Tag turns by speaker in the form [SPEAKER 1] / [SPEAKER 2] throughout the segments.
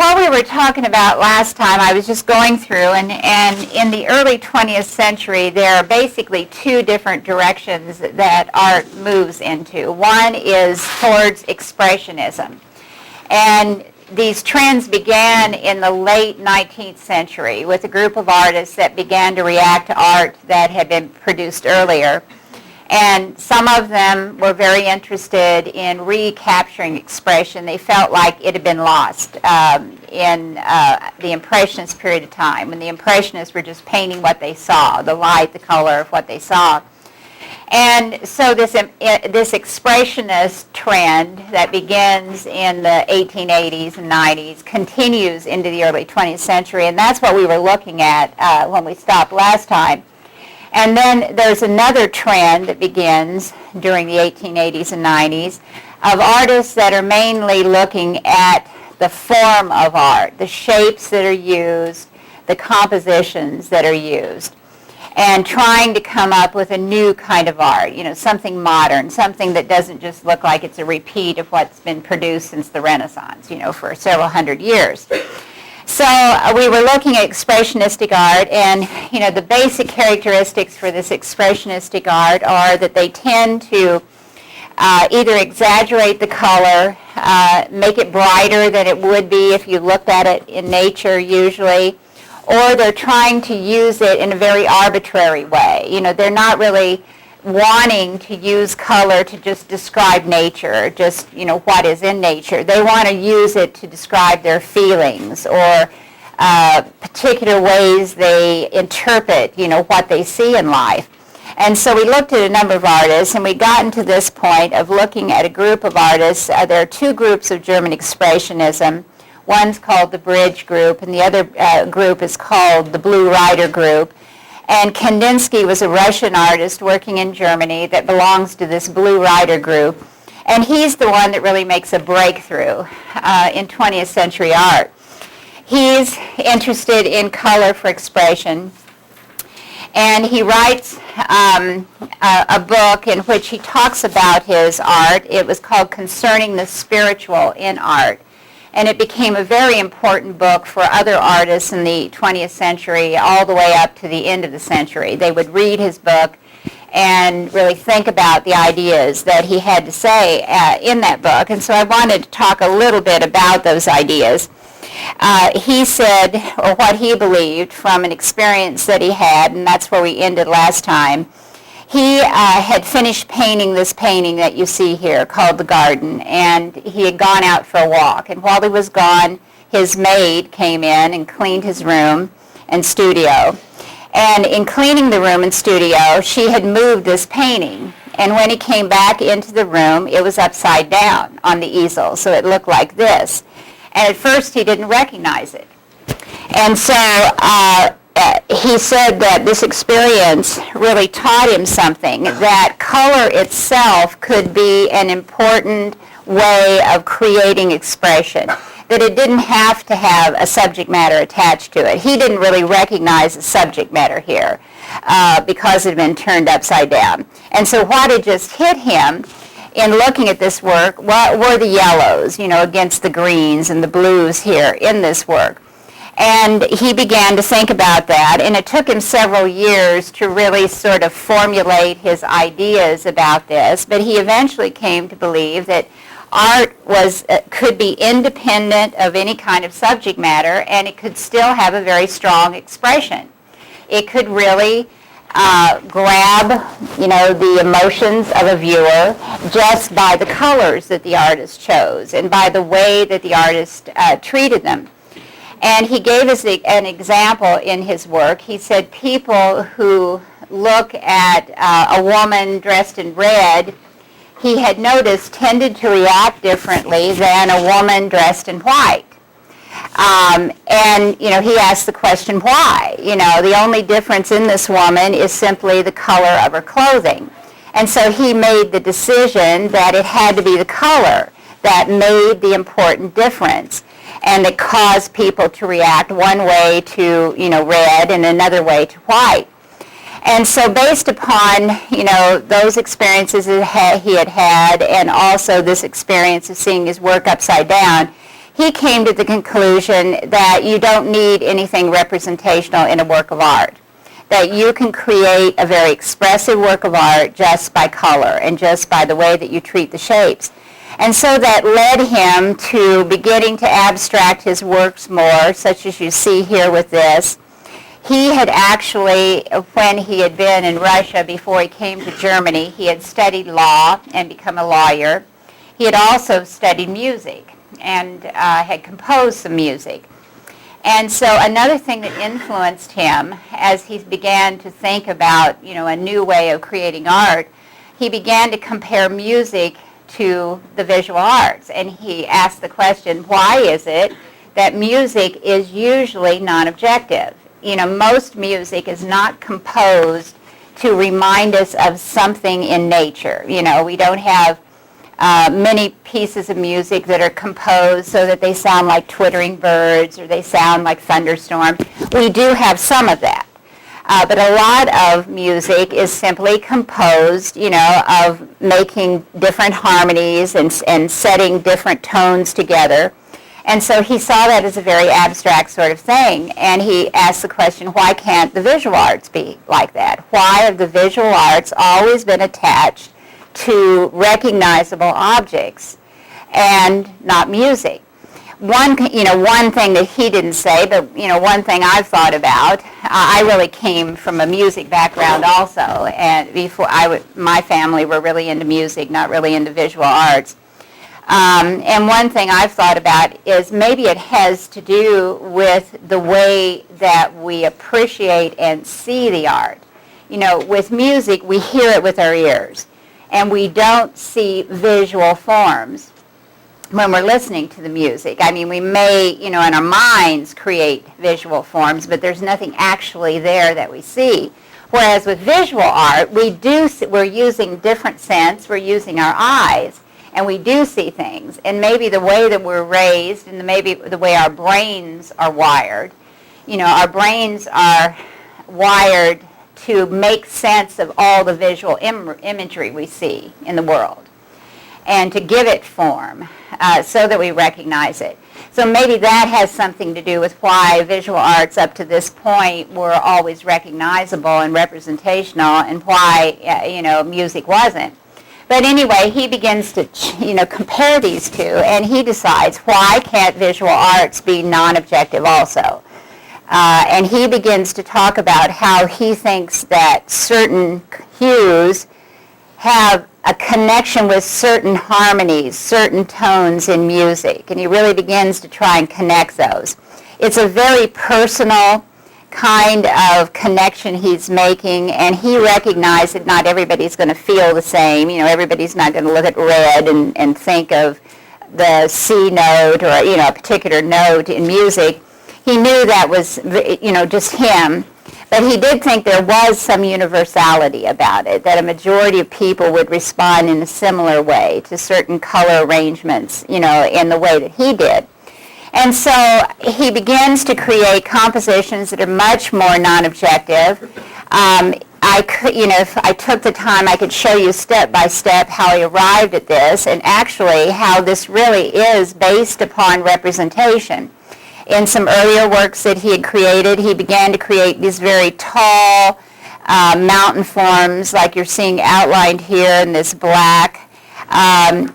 [SPEAKER 1] what we were talking about last time, I was just going through, and in the early 20th century, there are basically two different directions that art moves into. One is towards expressionism, and these trends began in the late 19th century with a group of artists that began to react to art that had been produced earlier. And some of them were very interested in recapturing expression. They felt like it had been lost in the Impressionist period of time, when the Impressionists were just painting what they saw, the light, the color of what they saw. And so this expressionist trend that begins in the 1880s and 90s continues into the early 20th century, and that's what we were looking at when we stopped last time. And then there's another trend that begins during the 1880s and 90s of artists that are mainly looking at the form of art, the shapes that are used, the compositions that are used, and trying to come up with a new kind of art, something modern, something that doesn't just look like it's a repeat of what's been produced since the Renaissance, for several hundred years. So we were looking at expressionistic art, and the basic characteristics for this expressionistic art are that they tend to either exaggerate the color, make it brighter than it would be if you looked at it in nature usually, or they're trying to use it in a very arbitrary way. They're not really wanting to use color to just describe nature, just, what is in nature. They want to use it to describe their feelings or particular ways they interpret, what they see in life. And so we looked at a number of artists, and we gotten to this point of looking at a group of artists. There are two groups of German Expressionism. One's called the Bridge Group, and the other group is called the Blue Rider Group. And Kandinsky was a Russian artist working in Germany that belongs to this Blue Rider group. And he's the one that really makes a breakthrough in 20th century art. He's interested in color for expression. And he writes a book in which he talks about his art. It was called Concerning the Spiritual in Art. And it became a very important book for other artists in the 20th century all the way up to the end of the century. They would read his book and really think about the ideas that he had to say in that book. And so I wanted to talk a little bit about those ideas. He said, or what he believed from an experience that he had, and that's where we ended last time. He had finished painting this painting that you see here called The Garden, and he had gone out for a walk. And while he was gone, his maid came in and cleaned his room and studio. And in cleaning the room and studio, she had moved this painting. And when he came back into the room, it was upside down on the easel, so it looked like this. And at first, he didn't recognize it. And so he said that this experience really taught him something, that color itself could be an important way of creating expression, that it didn't have to have a subject matter attached to it. He didn't really recognize the subject matter here because it had been turned upside down. And so what had just hit him in looking at this work were the yellows, against the greens and the blues here in this work. And he began to think about that, and it took him several years to really sort of formulate his ideas about this, but he eventually came to believe that art could be independent of any kind of subject matter, and it could still have a very strong expression. It could really grab, the emotions of a viewer just by the colors that the artist chose and by the way that the artist treated them. And he gave us an example in his work. He said people who look at a woman dressed in red, he had noticed tended to react differently than a woman dressed in white. And he asked the question, why? The only difference in this woman is simply the color of her clothing. And so he made the decision that it had to be the color that made the important difference, and that caused people to react one way to, red and another way to white. And so based upon, those experiences that he had had, and also this experience of seeing his work upside down, he came to the conclusion that you don't need anything representational in a work of art, that you can create a very expressive work of art just by color and just by the way that you treat the shapes. And so that led him to beginning to abstract his works more, such as you see here with this. He had actually, when he had been in Russia before he came to Germany, he had studied law and become a lawyer. He had also studied music and had composed some music. And so another thing that influenced him as he began to think about, a new way of creating art, he began to compare music to the visual arts. And he asked the question, why is it that music is usually non-objective? Most music is not composed to remind us of something in nature. We don't have many pieces of music that are composed so that they sound like twittering birds or they sound like thunderstorms. We do have some of that. But a lot of music is simply composed, of making different harmonies and setting different tones together. And so he saw that as a very abstract sort of thing. And he asked the question, why can't the visual arts be like that? Why have the visual arts always been attached to recognizable objects and not music? One thing that he didn't say, but one thing I've thought about. I really came from a music background also, and before my family were really into music, not really into visual arts. And one thing I've thought about is maybe it has to do with the way that we appreciate and see the art. With music, we hear it with our ears, and we don't see visual forms when we're listening to the music. I mean, we may, in our minds create visual forms, but there's nothing actually there that we see. Whereas with visual art, we're using different sense, we're using our eyes, and we do see things. And maybe the way that we're raised and maybe the way our brains are wired, our brains are wired to make sense of all the visual imagery we see in the world and to give it form so that we recognize it. So maybe that has something to do with why visual arts up to this point were always recognizable and representational and why, music wasn't. But anyway, he begins to, compare these two, and he decides, why can't visual arts be non-objective also? And he begins to talk about how he thinks that certain hues have a connection with certain harmonies, certain tones in music, and he really begins to try and connect those. It's a very personal kind of connection he's making, and he recognized that not everybody's going to feel the same. Everybody's not going to look at red and think of the C note or, a particular note in music. He knew that was, just him, but he did think there was some universality about it, that a majority of people would respond in a similar way to certain color arrangements, in the way that he did. And so he begins to create compositions that are much more non-objective. If I took the time, I could show you step by step how he arrived at this, and actually how this really is based upon representation. In some earlier works that he had created, he began to create these very tall mountain forms, like you're seeing outlined here in this black.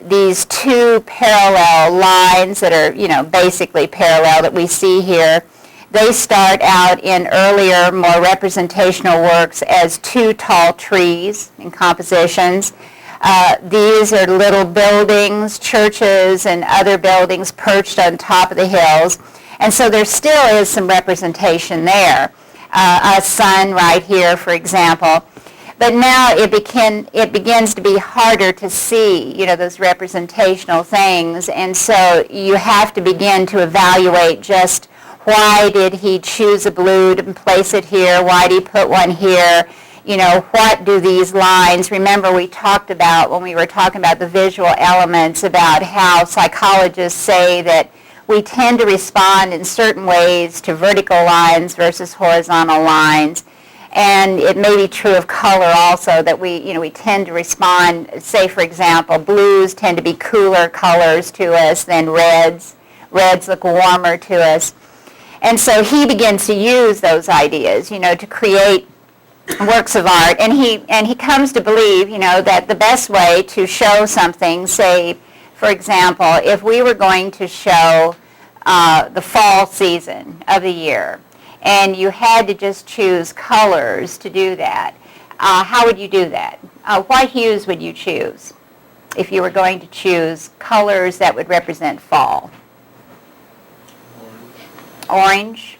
[SPEAKER 1] These two parallel lines that are, basically parallel that we see here, they start out in earlier, more representational works as two tall trees in compositions. These are little buildings, churches, and other buildings perched on top of the hills. And so there still is some representation there. A sun right here, for example. But now it begins to be harder to see, those representational things. And so you have to begin to evaluate just why did he choose a blue to place it here? Why did he put one here? What do these lines, remember we talked about when we were talking about the visual elements about how psychologists say that we tend to respond in certain ways to vertical lines versus horizontal lines. And it may be true of color also, that we tend to respond, say for example, blues tend to be cooler colors to us than reds. Reds look warmer to us. And so he begins to use those ideas, to create works of art. And he comes to believe, that the best way to show something, say, for example, if we were going to show the fall season of the year, and you had to just choose colors to do that, how would you do that? What hues would you choose if you were going to choose colors that would represent fall? Orange,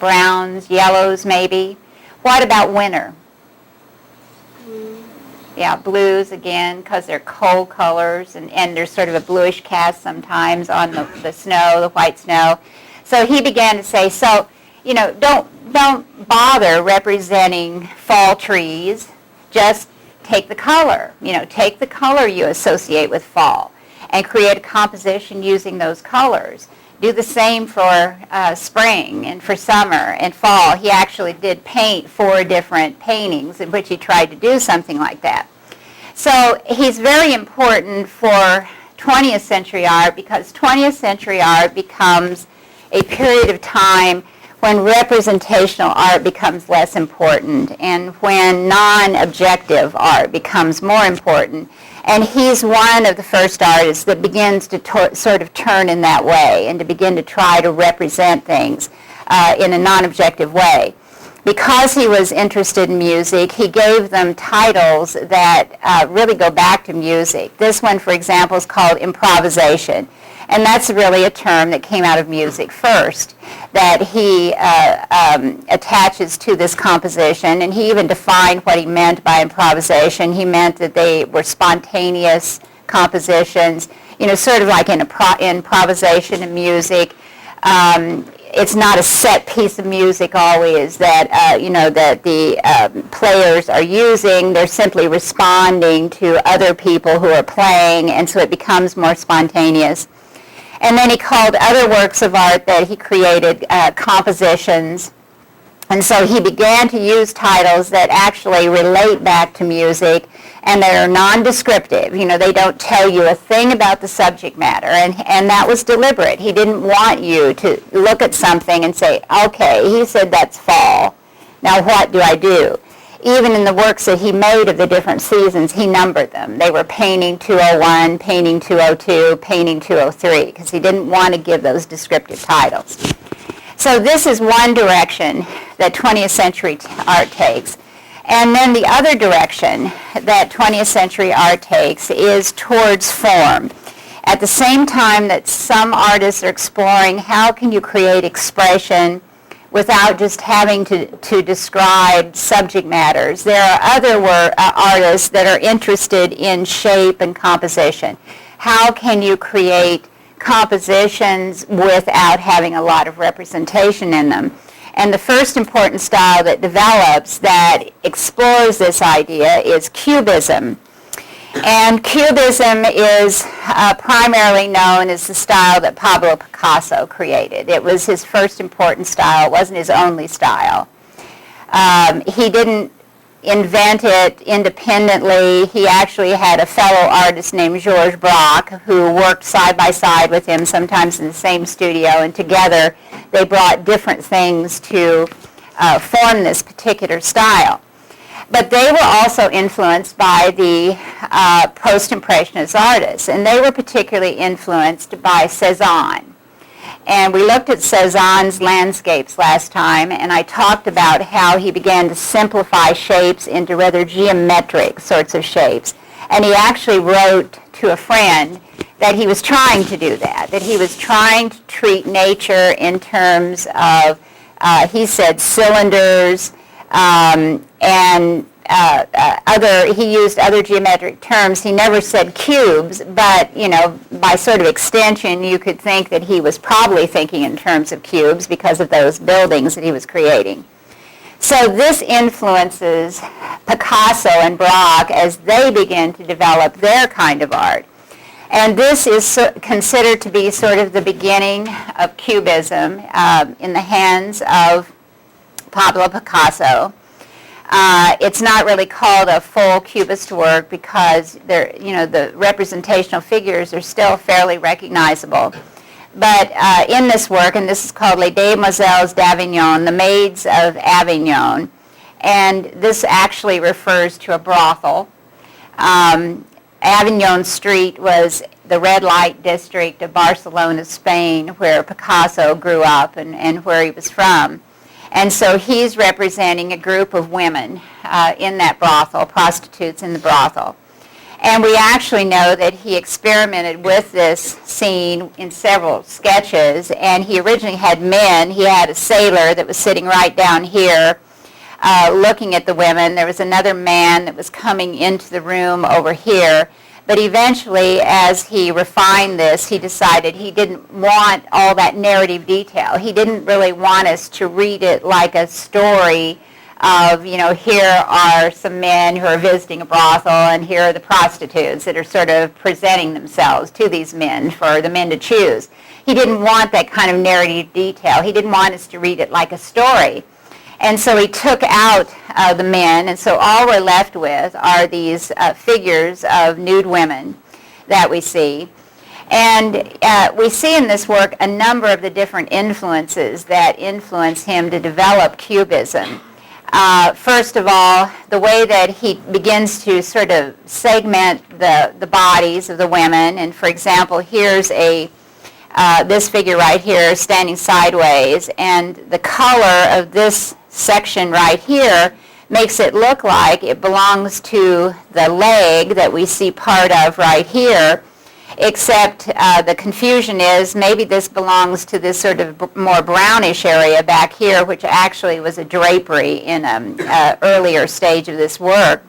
[SPEAKER 1] browns, yellows maybe. What about winter? Yeah, blues again, because they're cold colors, and there's sort of a bluish cast sometimes on the snow, the white snow. So he began to say, don't bother representing fall trees, just take the color. Take the color you associate with fall and create a composition using those colors. Do the same for spring and for summer and fall. He actually did paint 4 different paintings in which he tried to do something like that. So he's very important for 20th century art, because 20th century art becomes a period of time when representational art becomes less important and when non-objective art becomes more important. And he's one of the first artists that begins to sort of turn in that way and to begin to try to represent things in a non-objective way. Because he was interested in music, he gave them titles that really go back to music. This one, for example, is called improvisation. And that's really a term that came out of music first, that he attaches to this composition. And he even defined what he meant by improvisation. He meant that they were spontaneous compositions, sort of like in improvisation in music. It's not a set piece of music always that, that the players are using. They're simply responding to other people who are playing, and so it becomes more spontaneous. And then he called other works of art that he created compositions. And so he began to use titles that actually relate back to music and that are non-descriptive. They don't tell you a thing about the subject matter. And that was deliberate. He didn't want you to look at something and say, okay, he said that's fall. Now what do I do? Even in the works that he made of the different seasons, he numbered them. They were painting 201, painting 202, painting 203, because he didn't want to give those descriptive titles. So this is one direction that 20th century art takes. And then the other direction that 20th century art takes is towards form. At the same time that some artists are exploring how can you create expression without just having to describe subject matters, there are other artists that are interested in shape and composition. How can you create compositions without having a lot of representation in them? And the first important style that develops that explores this idea is Cubism. And Cubism is primarily known as the style that Pablo Picasso created. It was his first important style. It wasn't his only style. He didn't invent it independently. He actually had a fellow artist named Georges Braque who worked side by side with him, sometimes in the same studio, and together they brought different things to form this particular style. But they were also influenced by the post-impressionist artists, and they were particularly influenced by Cézanne. And we looked at Cézanne's landscapes last time, and I talked about how he began to simplify shapes into rather geometric sorts of shapes. And he actually wrote to a friend that he was trying to do that he was trying to treat nature in terms of, he said, cylinders, he used other geometric terms. He never said cubes, but, by sort of extension, you could think that he was probably thinking in terms of cubes because of those buildings that he was creating. So this influences Picasso and Braque as they begin to develop their kind of art. And this is considered to be sort of the beginning of Cubism in the hands of Pablo Picasso. It's not really called a full Cubist work because the representational figures are still fairly recognizable. But in this work, and this is called Les Demoiselles d'Avignon, the Maids of Avignon, and this actually refers to a brothel. Avignon Street was the red light district of Barcelona, Spain, where Picasso grew up and where he was from. And so he's representing a group of women in that brothel, prostitutes in the brothel. And we actually know that he experimented with this scene in several sketches, and he originally had men. He had a sailor that was sitting right down here looking at the women. There was another man that was coming into the room over here. But eventually, as he refined this, he decided he didn't want all that narrative detail. He didn't really want us to read it like a story of, here are some men who are visiting a brothel, and here are the prostitutes that are sort of presenting themselves to these men for the men to choose. He didn't want that kind of narrative detail. He didn't want us to read it like a story. And so he took out the men, and so all we're left with are these figures of nude women that we see. And we see in this work a number of the different influences that influence him to develop Cubism. First of all, the way that he begins to sort of segment the bodies of the women. And for example, here's this figure right here standing sideways, and the color of this section right here makes it look like it belongs to the leg that we see part of right here, except the confusion is maybe this belongs to this sort of more brownish area back here, which actually was a drapery in an earlier stage of this work.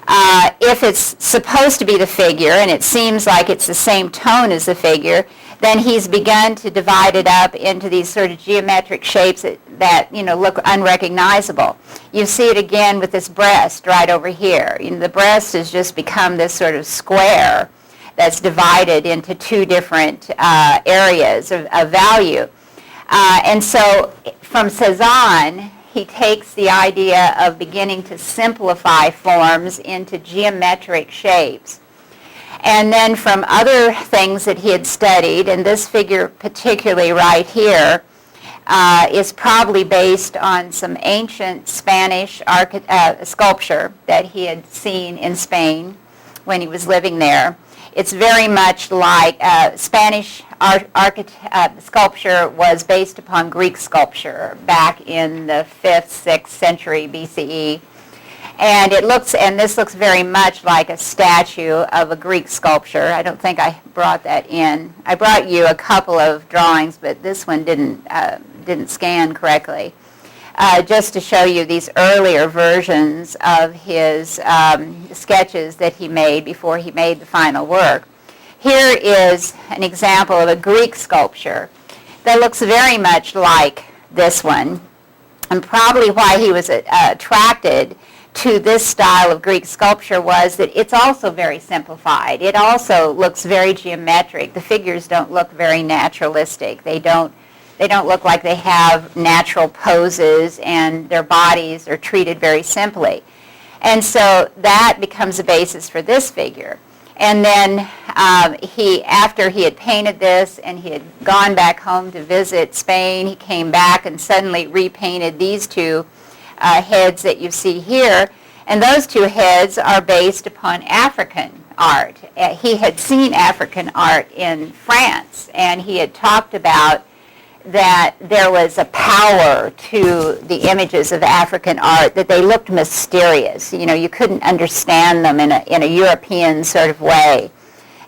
[SPEAKER 1] If it's supposed to be the figure, and it seems like it's the same tone as the figure, then he's begun to divide it up into these sort of geometric shapes that look unrecognizable. You see it again with this breast right over here. The breast has just become this sort of square that's divided into two different areas of value. And so from Cezanne, he takes the idea of beginning to simplify forms into geometric shapes. And then from other things that he had studied, and this figure particularly right here is probably based on some ancient Spanish sculpture that he had seen in Spain when he was living there. It's very much like Spanish sculpture was based upon Greek sculpture back in the 5th, 6th century BCE. And this looks very much like a statue of a Greek sculpture. I don't think I brought that in. I brought you a couple of drawings, but this one didn't scan correctly. Just to show you these earlier versions of his sketches that he made before he made the final work. Here is an example of a Greek sculpture that looks very much like this one, and probably why he was attracted to this style of Greek sculpture was that it's also very simplified. It also looks very geometric. The figures don't look very naturalistic. They don't look like they have natural poses, and their bodies are treated very simply. And so that becomes a basis for this figure. And then after he had painted this and he had gone back home to visit Spain, he came back and suddenly repainted these two heads that you see here. And those two heads are based upon African art. He had seen African art in France, and he had talked about that there was a power to the images of African art, that they looked mysterious. You couldn't understand them in a European sort of way.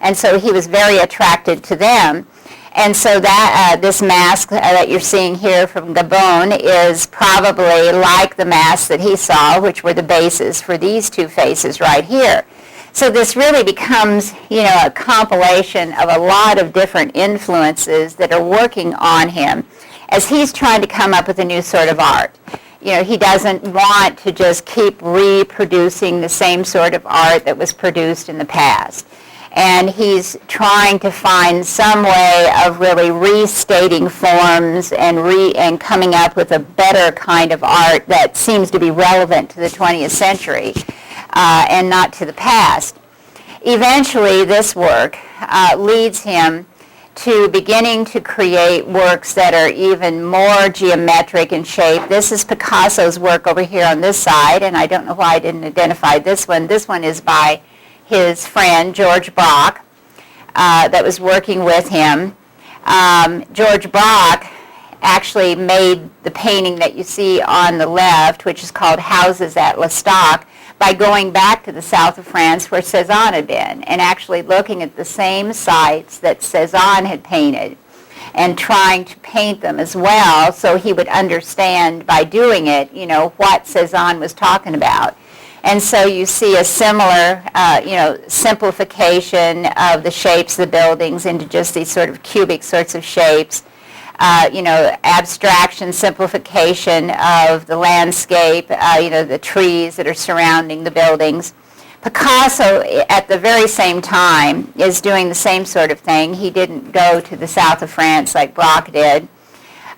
[SPEAKER 1] And so he was very attracted to them. And so that this mask that you're seeing here from Gabon is probably like the masks that he saw, which were the basis for these two faces right here. So this really becomes, a compilation of a lot of different influences that are working on him as he's trying to come up with a new sort of art. He doesn't want to just keep reproducing the same sort of art that was produced in the past. And he's trying to find some way of really restating forms and coming up with a better kind of art that seems to be relevant to the 20th century and not to the past. Eventually, this work leads him to beginning to create works that are even more geometric in shape. This is Picasso's work over here on this side, and I don't know why I didn't identify this one. This one is by his friend George Braque that was working with him. George Braque actually made the painting that you see on the left, which is called Houses at L'Estaque, by going back to the south of France where Cézanne had been and actually looking at the same sites that Cézanne had painted and trying to paint them as well so he would understand by doing it, what Cézanne was talking about. And so you see a similar, simplification of the shapes of the buildings into just these sort of cubic sorts of shapes. Abstraction, simplification of the landscape, the trees that are surrounding the buildings. Picasso, at the very same time, is doing the same sort of thing. He didn't go to the south of France like Braque did.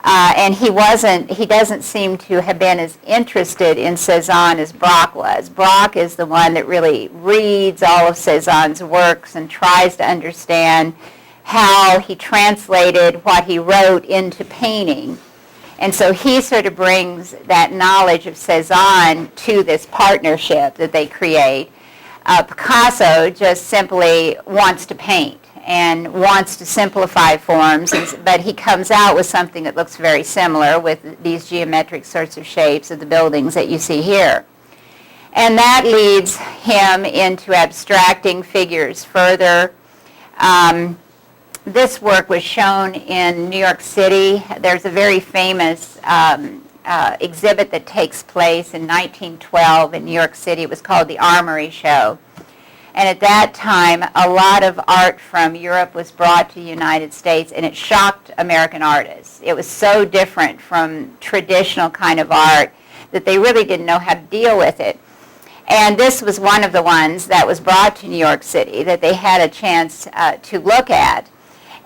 [SPEAKER 1] And he doesn't seem to have been as interested in Cézanne as Braque was. Braque is the one that really reads all of Cézanne's works and tries to understand how he translated what he wrote into painting. And so he sort of brings that knowledge of Cézanne to this partnership that they create. Picasso just simply wants to paint and wants to simplify forms, but he comes out with something that looks very similar with these geometric sorts of shapes of the buildings that you see here. And that leads him into abstracting figures further. This work was shown in New York City. There's a very famous exhibit that takes place in 1912 in New York City. It was called the Armory Show. And at that time, a lot of art from Europe was brought to the United States, and it shocked American artists. It was so different from traditional kind of art that they really didn't know how to deal with it. And this was one of the ones that was brought to New York City that they had a chance to look at.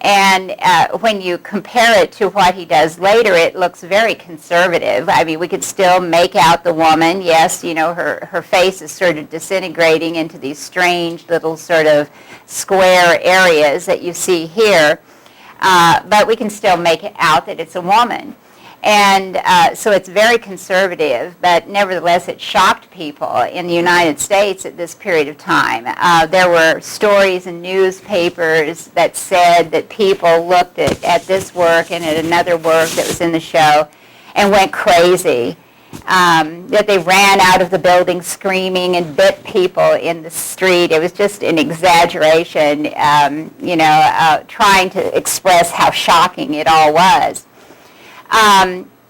[SPEAKER 1] And when you compare it to what he does later, it looks very conservative. I mean, we could still make out the woman. Yes, her face is sort of disintegrating into these strange little sort of square areas that you see here. But we can still make it out that it's a woman. And so it's very conservative, but nevertheless it shocked people in the United States at this period of time. There were stories in newspapers that said that people looked at this work and at another work that was in the show and went crazy, that they ran out of the building screaming and bit people in the street. It was just an exaggeration, trying to express how shocking it all was.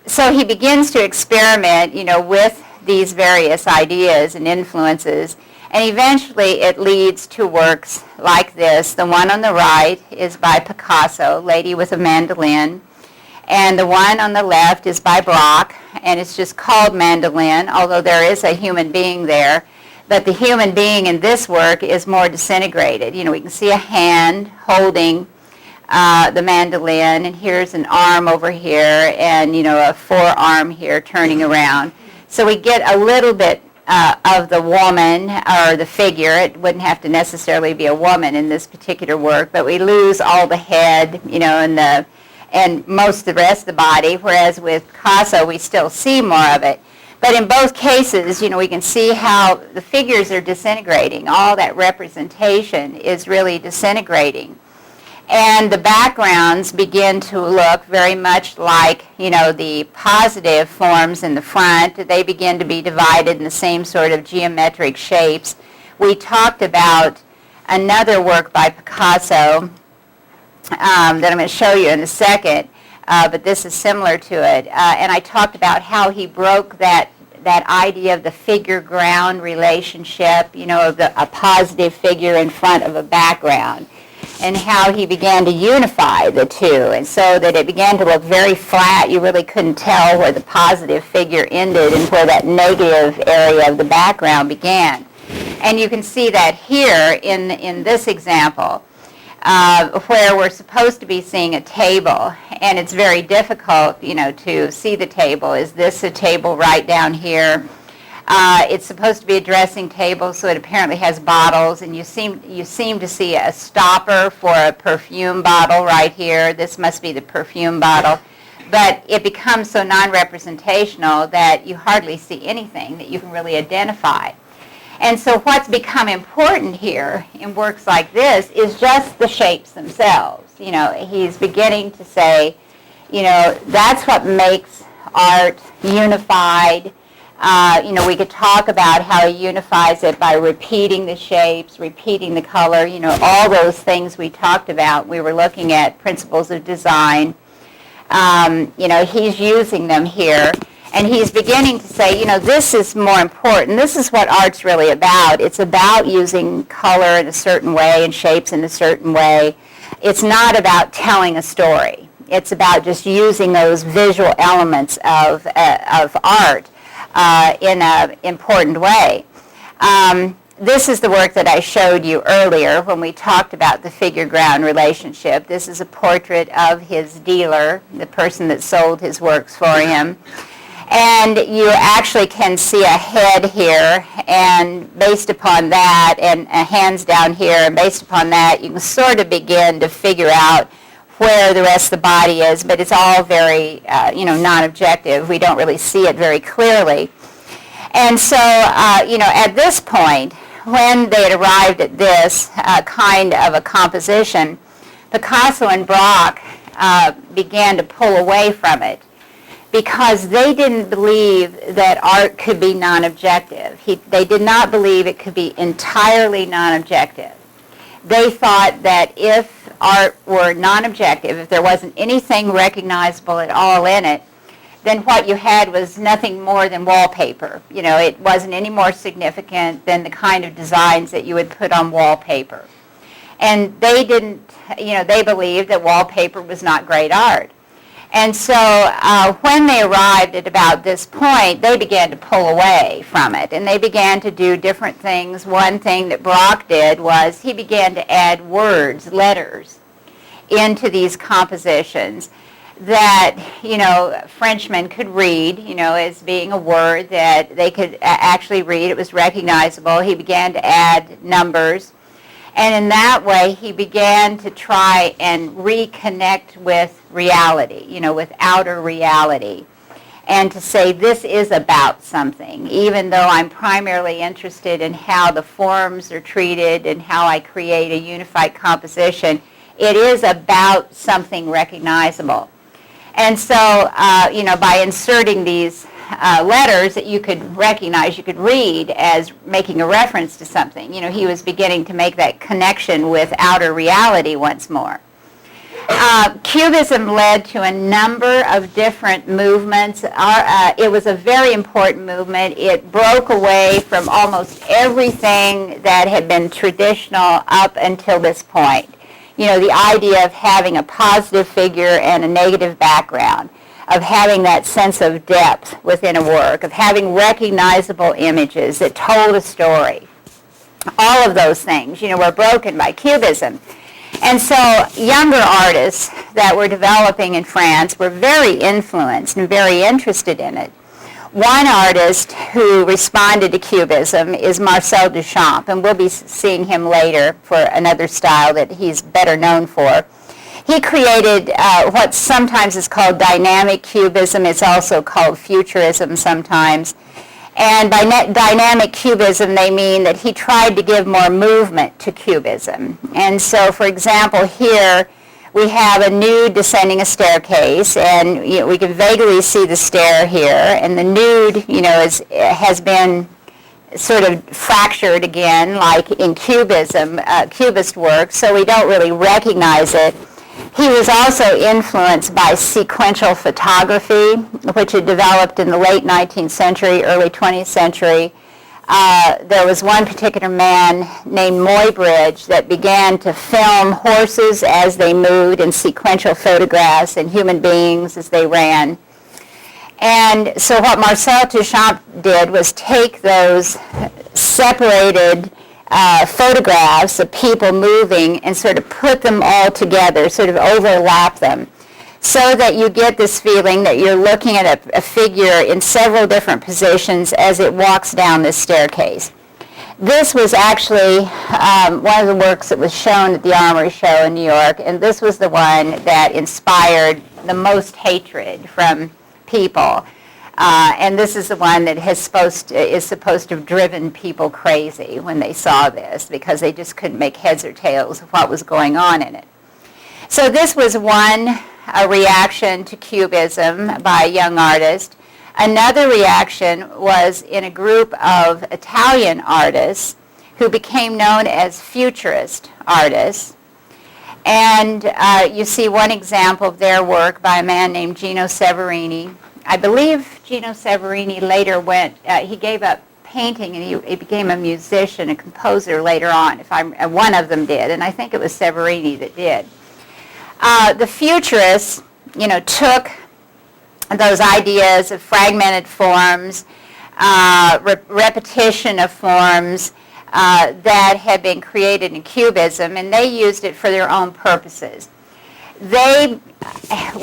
[SPEAKER 1] So he begins to experiment, with these various ideas and influences, and eventually it leads to works like this. The one on the right is by Picasso, Lady with a Mandolin, and the one on the left is by Braque, and it's just called Mandolin, although there is a human being there. But the human being in this work is more disintegrated. We can see a hand holding the mandolin, and here's an arm over here, and a forearm here turning around. So we get a little bit of the woman or the figure. It wouldn't have to necessarily be a woman in this particular work, but we lose all the head, and most of the rest of the body, whereas with Picasso we still see more of it. But in both cases, we can see how the figures are disintegrating. All that representation is really disintegrating. And the backgrounds begin to look very much like, the positive forms in the front. They begin to be divided in the same sort of geometric shapes. We talked about another work by Picasso that I'm going to show you in a second, but this is similar to it. And I talked about how he broke that idea of the figure-ground relationship, of a positive figure in front of a background, and how he began to unify the two, and so that it began to look very flat. You really couldn't tell where the positive figure ended and where that negative area of the background began. And you can see that here in this example, where we're supposed to be seeing a table, and it's very difficult, to see the table. Is this a table right down here? It's supposed to be a dressing table, so it apparently has bottles, and you seem to see a stopper for a perfume bottle right here. This must be the perfume bottle. But it becomes so non-representational that you hardly see anything that you can really identify. And so what's become important here in works like this is just the shapes themselves. He's beginning to say, that's what makes art unified. We could talk about how he unifies it by repeating the shapes, repeating the color, all those things we talked about. We were looking at principles of design. He's using them here. And he's beginning to say, this is more important. This is what art's really about. It's about using color in a certain way and shapes in a certain way. It's not about telling a story. It's about just using those visual elements of art in an important way. This is the work that I showed you earlier when we talked about the figure-ground relationship. This is a portrait of his dealer, the person that sold his works for him. And you actually can see a head here, and based upon that, and hands down here, and based upon that, you can sort of begin to figure out where the rest of the body is, but it's all very, non-objective. We don't really see it very clearly. And so, at this point, when they had arrived at this kind of a composition, Picasso and Braque began to pull away from it, because they didn't believe that art could be non-objective. They did not believe it could be entirely non-objective. They thought that if art were non-objective, if there wasn't anything recognizable at all in it, then what you had was nothing more than wallpaper. It wasn't any more significant than the kind of designs that you would put on wallpaper. And they didn't, they believed that wallpaper was not great art. And so when they arrived at about this point, they began to pull away from it, and they began to do different things. One thing that Braque did was he began to add words, letters, into these compositions that, Frenchmen could read, as being a word that they could actually read. It was recognizable. He began to add numbers. And in that way, he began to try and reconnect with reality, with outer reality, and to say this is about something, even though I'm primarily interested in how the forms are treated and how I create a unified composition. It is about something recognizable. And so, by inserting these letters that you could recognize, you could read as making a reference to something. He was beginning to make that connection with outer reality once more. Cubism led to a number of different movements. It was a very important movement. It broke away from almost everything that had been traditional up until this point. The idea of having a positive figure and a negative background, of having that sense of depth within a work, of having recognizable images that told a story. All of those things, were broken by Cubism. And so younger artists that were developing in France were very influenced and very interested in it. One artist who responded to Cubism is Marcel Duchamp, and we'll be seeing him later for another style that he's better known for. He created what sometimes is called dynamic Cubism. It's also called futurism sometimes. And by dynamic Cubism, they mean that he tried to give more movement to Cubism. And so, for example, here we have a nude descending a staircase, and we can vaguely see the stair here. And the nude, has been sort of fractured again, like in Cubism, Cubist work, so we don't really recognize it. He was also influenced by sequential photography, which had developed in the late 19th century, early 20th century. There was one particular man named Muybridge that began to film horses as they moved in sequential photographs and human beings as they ran. And so what Marcel Duchamp did was take those separated photographs of people moving and sort of put them all together, sort of overlap them, so that you get this feeling that you're looking at a figure in several different positions as it walks down this staircase. This was actually one of the works that was shown at the Armory Show in New York, and this was the one that inspired the most hatred from people. And this is the one that is supposed to have driven people crazy when they saw this, because they just couldn't make heads or tails of what was going on in it. So this was one reaction to Cubism by a young artist. Another reaction was in a group of Italian artists who became known as futurist artists. And you see one example of their work by a man named Gino Severini. I believe Gino Severini later he gave up painting and he became a musician, a composer later on. One of them did, and I think it was Severini that did. The futurists, took those ideas of fragmented forms, repetition of forms that had been created in Cubism, and they used it for their own purposes. They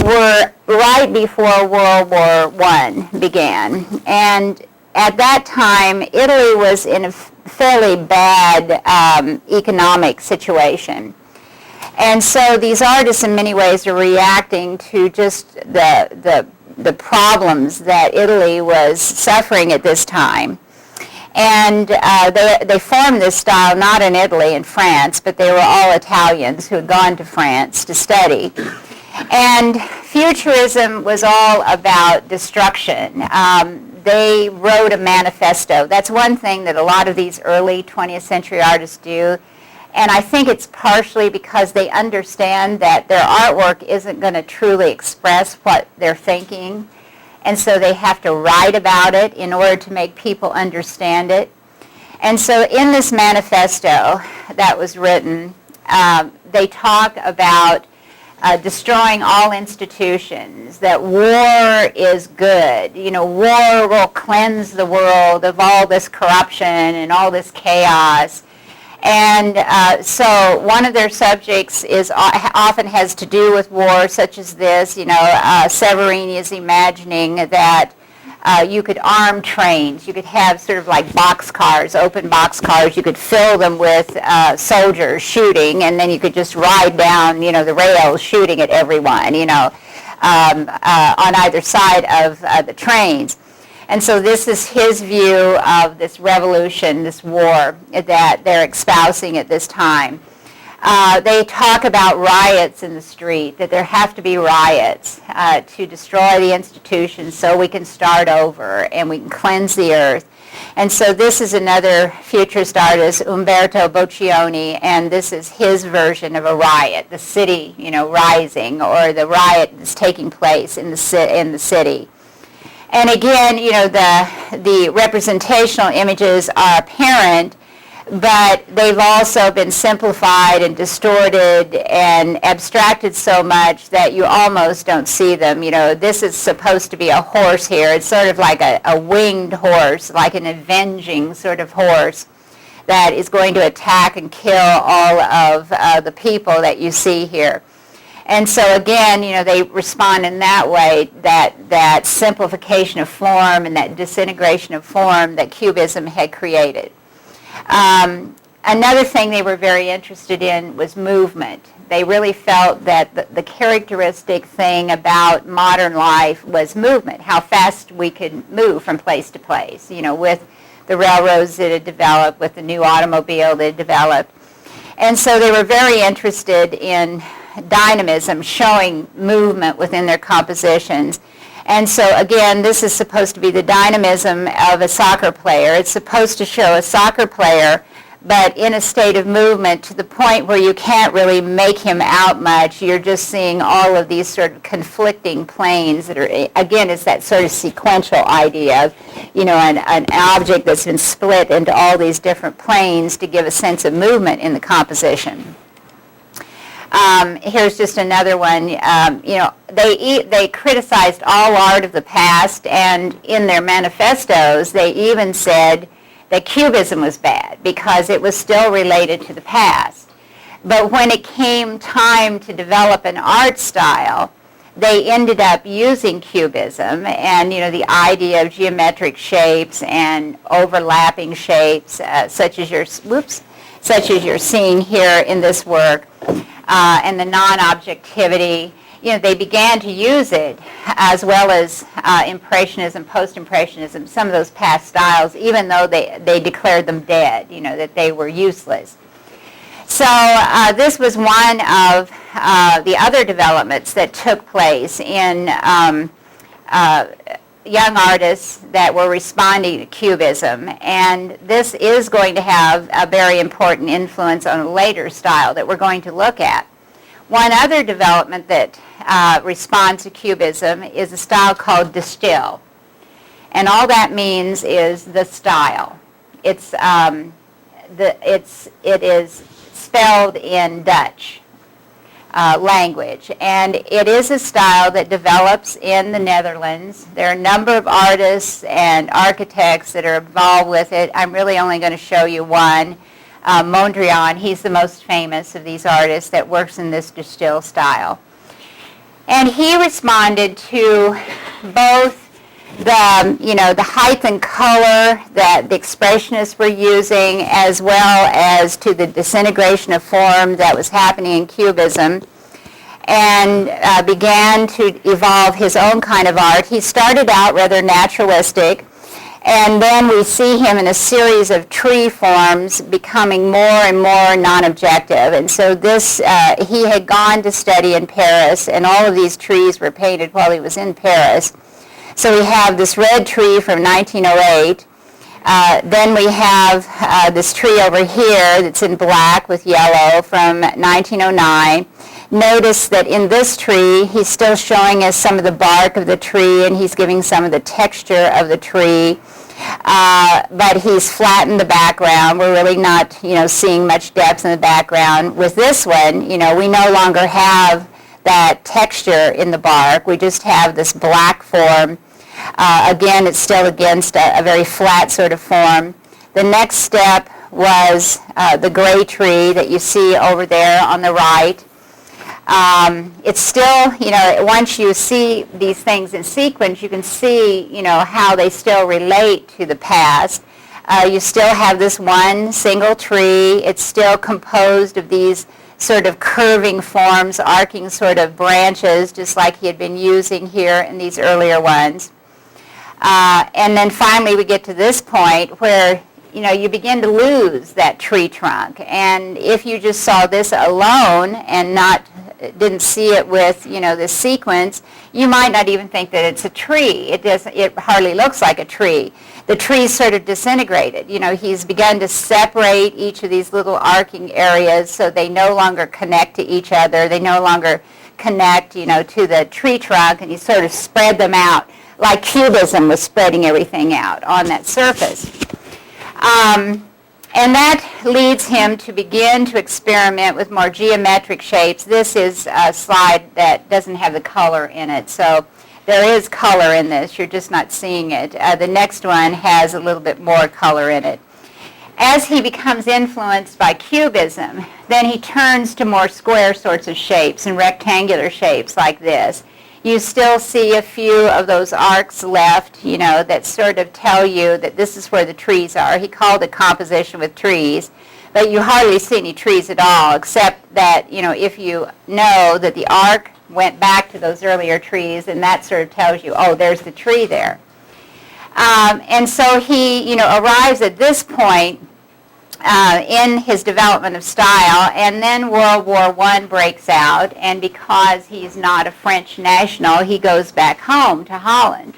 [SPEAKER 1] were right before World War I began, and at that time, Italy was in a fairly bad economic situation. And so these artists in many ways are reacting to just the problems that Italy was suffering at this time. And they formed this style not in Italy and France, but they were all Italians who had gone to France to study. And futurism was all about destruction. They wrote a manifesto. That's one thing that a lot of these early 20th century artists do. And I think it's partially because they understand that their artwork isn't going to truly express what they're thinking. And so they have to write about it in order to make people understand it. And so in this manifesto that was written, they talk about destroying all institutions, that war is good. War will cleanse the world of all this corruption and all this chaos. And so one of their subjects often has to do with war, such as this. Severini is imagining that you could arm trains. You could have sort of like boxcars, open boxcars. You could fill them with soldiers shooting, and then you could just ride down, the rails shooting at everyone, on either side of the trains. And so this is his view of this revolution, this war that they're espousing at this time. They talk about riots in the street, that there have to be riots to destroy the institutions so we can start over and we can cleanse the earth. And so this is another futurist artist, Umberto Boccioni, and this is his version of a riot, the city, rising, or the riot that's taking place in the city. And again, the representational images are apparent, but they've also been simplified and distorted and abstracted so much that you almost don't see them. This is supposed to be a horse here. It's sort of like a winged horse, like an avenging sort of horse that is going to attack and kill all of the people that you see here. And so again, they respond in that way, that simplification of form and that disintegration of form that Cubism had created. Another thing they were very interested in was movement. They really felt that the characteristic thing about modern life was movement, how fast we could move from place to place, with the railroads that had developed, with the new automobile that had developed. And so they were very interested in dynamism, showing movement within their compositions. And so again, this is supposed to be the dynamism of a soccer player. It's supposed to show a soccer player, but in a state of movement to the point where you can't really make him out much. You're just seeing all of these sort of conflicting planes that are, again, it's that sort of sequential idea of, an object that's been split into all these different planes to give a sense of movement in the composition. Here's just another one. They criticized all art of the past, and in their manifestos, they even said that Cubism was bad because it was still related to the past. But when it came time to develop an art style, they ended up using Cubism and, the idea of geometric shapes and overlapping shapes, such as you're seeing here in this work, and the non-objectivity. They began to use it, as well as Impressionism, Post-Impressionism, some of those past styles, even though they declared them dead, that they were useless. So this was one of the other developments that took place in young artists that were responding to Cubism, and this is going to have a very important influence on a later style that we're going to look at. One other development that responds to Cubism is a style called distill, and all that means is the style. It is spelled in Dutch language, and it is a style that develops in the Netherlands. There are a number of artists and architects that are involved with it. I'm really only going to show you one, Mondrian. He's the most famous of these artists that works in this distill style. And he responded to both the height and color that the Expressionists were using, as well as to the disintegration of form that was happening in Cubism, and began to evolve his own kind of art. He started out rather naturalistic, and then we see him in a series of tree forms becoming more and more non-objective. And so this, he had gone to study in Paris, and all of these trees were painted while he was in Paris. So we have this red tree from 1908. Then we have this tree over here that's in black with yellow from 1909. Notice that in this tree, he's still showing us some of the bark of the tree, and he's giving some of the texture of the tree. But he's flattened the background. We're really not, seeing much depth in the background. With this one, we no longer have that texture in the bark. We just have this black form. Again, it's still against a very flat sort of form. The next step was the gray tree that you see over there on the right. It's still, once you see these things in sequence, you can see, how they still relate to the past. You still have this one single tree. It's still composed of these sort of curving forms, arcing sort of branches, just like he had been using here in these earlier ones. And then finally we get to this point where, you begin to lose that tree trunk. And if you just saw this alone and didn't see it with, this sequence, you might not even think that it's a tree. It hardly looks like a tree. The tree's sort of disintegrated. He's begun to separate each of these little arcing areas so they no longer connect to each other. They no longer connect, to the tree trunk, and he sort of spread them out like Cubism was spreading everything out on that surface. And that leads him to begin to experiment with more geometric shapes. This is a slide that doesn't have the color in it, so there is color in this. You're just not seeing it. The next one has a little bit more color in it. As he becomes influenced by Cubism, then he turns to more square sorts of shapes and rectangular shapes like this. You still see a few of those arcs left, that sort of tell you that this is where the trees are. He called it composition with trees, but you hardly see any trees at all, except that, if you know that the arc went back to those earlier trees, and that sort of tells you, oh, there's the tree there. And so he, arrives at this point in his development of style, and then World War I breaks out, and because he's not a French national, he goes back home to Holland.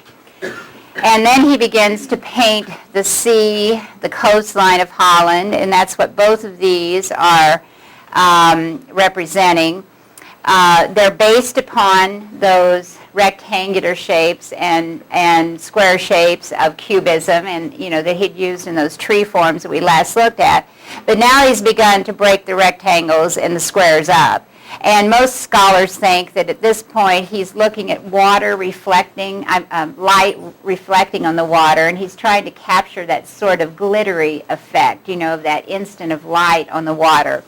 [SPEAKER 1] And then he begins to paint the sea, the coastline of Holland, and that's what both of these are representing. They're based upon those rectangular shapes and square shapes of Cubism, and that he'd used in those tree forms that we last looked at. But now he's begun to break the rectangles and the squares up. And most scholars think that at this point he's looking at water reflecting, light reflecting on the water, and he's trying to capture that sort of glittery effect, of that instant of light on the water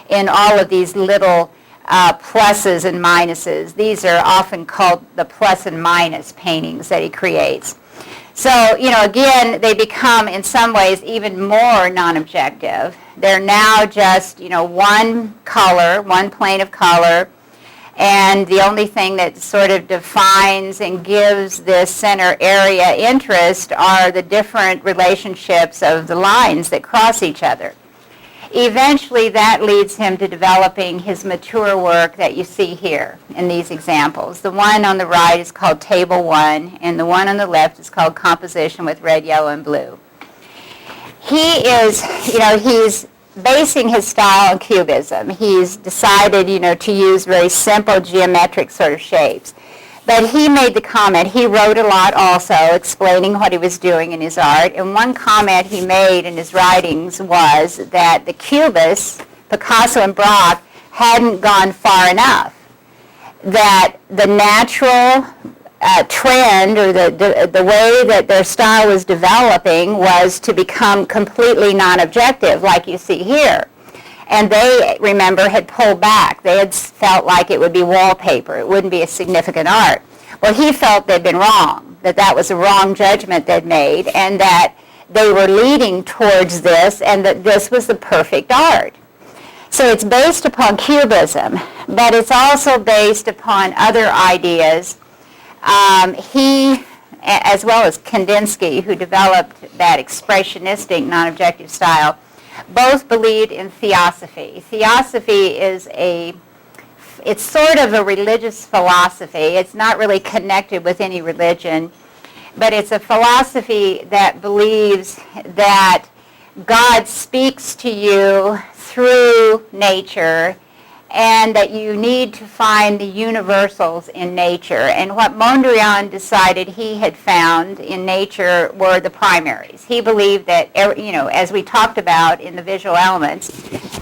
[SPEAKER 1] in all of these little pluses and minuses. These are often called the plus and minus paintings that he creates. So, again, they become in some ways even more non-objective. They're now just, one color, one plane of color, and the only thing that sort of defines and gives this center area interest are the different relationships of the lines that cross each other. Eventually, that leads him to developing his mature work that you see here in these examples. The one on the right is called Table 1, and the one on the left is called Composition with Red, Yellow, and Blue. He is, he's basing his style on Cubism. He's decided, to use very simple geometric sort of shapes. But he made the comment, he wrote a lot also, explaining what he was doing in his art, and one comment he made in his writings was that the Cubists, Picasso and Braque, hadn't gone far enough, that the natural trend or the way that their style was developing was to become completely non-objective, like you see here. And they, remember, had pulled back. They had felt like it would be wallpaper. It wouldn't be a significant art. Well, he felt they'd been wrong, that was a wrong judgment they'd made, and that they were leading towards this, and that this was the perfect art. So it's based upon Cubism, but it's also based upon other ideas. He, as well as Kandinsky, who developed that expressionistic non-objective style, both believed in theosophy. Theosophy is it's sort of a religious philosophy. It's not really connected with any religion, but it's a philosophy that believes that God speaks to you through nature and that you need to find the universals in nature. And what Mondrian decided he had found in nature were the primaries. He believed that, as we talked about in the visual elements,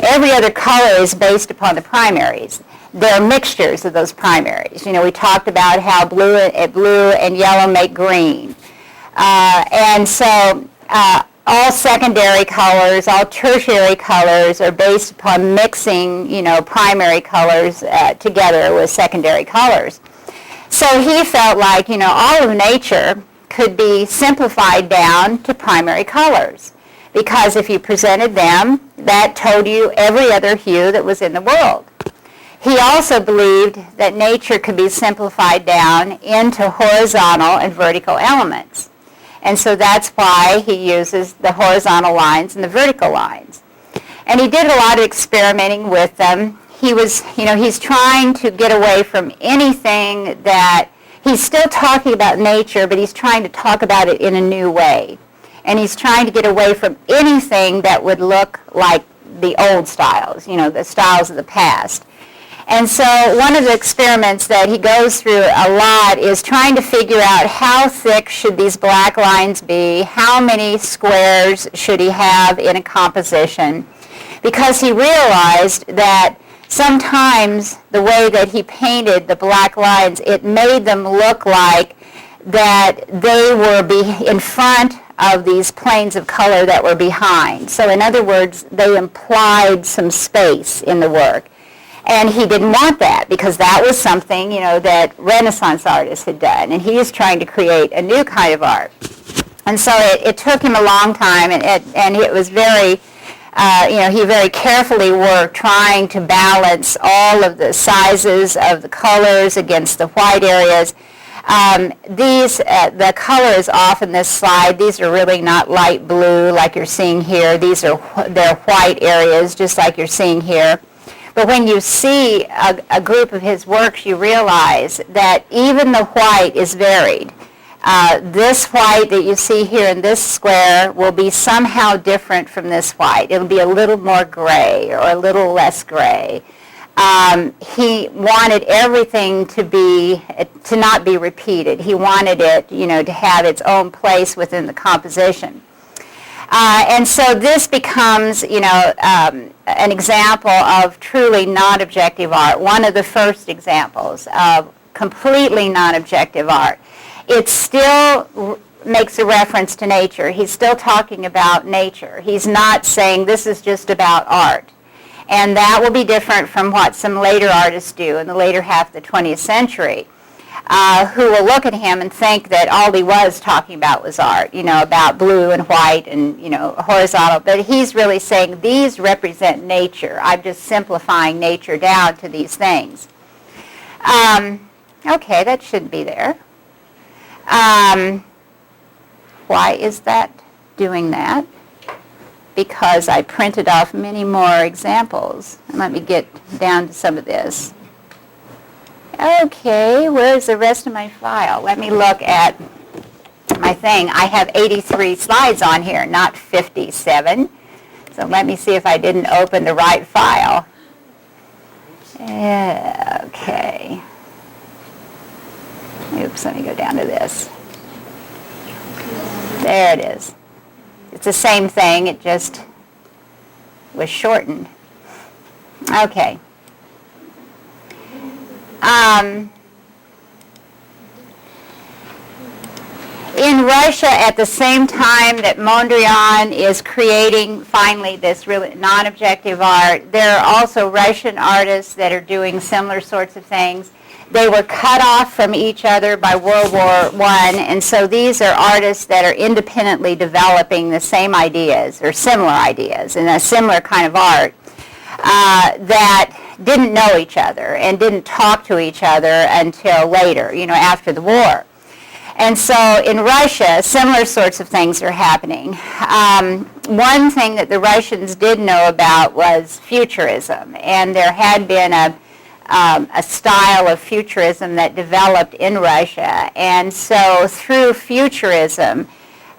[SPEAKER 1] every other color is based upon the primaries. There are mixtures of those primaries. We talked about how blue and yellow make green. And so all secondary colors, all tertiary colors are based upon mixing, primary colors together with secondary colors. So he felt like, all of nature could be simplified down to primary colors, because if you presented them, that told you every other hue that was in the world. He also believed that nature could be simplified down into horizontal and vertical elements. And so that's why he uses the horizontal lines and the vertical lines. And he did a lot of experimenting with them. He was, he's trying to get away from anything that, he's still talking about nature, but he's trying to talk about it in a new way. And he's trying to get away from anything that would look like the old styles, the styles of the past. And so one of the experiments that he goes through a lot is trying to figure out how thick should these black lines be, how many squares should he have in a composition, because he realized that sometimes the way that he painted the black lines, it made them look like that they were in front of these planes of color that were behind. So in other words, they implied some space in the work. And he didn't want that, because that was something, that Renaissance artists had done. And he is trying to create a new kind of art. And so it took him a long time, and it was very, he very carefully worked trying to balance all of the sizes of the colors against the white areas. The color is off in this slide. These are really not light blue like you're seeing here. They're white areas, just like you're seeing here. But when you see a group of his works, you realize that even the white is varied. This white that you see here in this square will be somehow different from this white. It'll be a little more gray or a little less gray. He wanted everything to not be repeated. He wanted it, to have its own place within the composition. And so this becomes, an example of truly non-objective art, one of the first examples of completely non-objective art. It still makes a reference to nature. He's still talking about nature. He's not saying this is just about art. And that will be different from what some later artists do in the later half of the 20th century, who will look at him and think that all he was talking about was art, about blue and white and, horizontal. But he's really saying these represent nature. I'm just simplifying nature down to these things. Okay, that shouldn't be there. Why is that doing that? Because I printed off many more examples. Let me get down to some of this. Okay, where's the rest of my file? Let me look at my thing. I have 83 slides on here, not 57. So let me see if I didn't open the right file. Okay. Oops, let me go down to this. There it is. It's the same thing, it just was shortened. Okay. In Russia, at the same time that Mondrian is creating finally this really non-objective art, there are also Russian artists that are doing similar sorts of things. They were cut off from each other by World War I, and so these are artists that are independently developing the same ideas or similar ideas and a similar kind of art that didn't know each other and didn't talk to each other until later, after the war. And so in Russia, similar sorts of things are happening. One thing that the Russians did know about was futurism, and there had been a style of futurism that developed in Russia. And so through futurism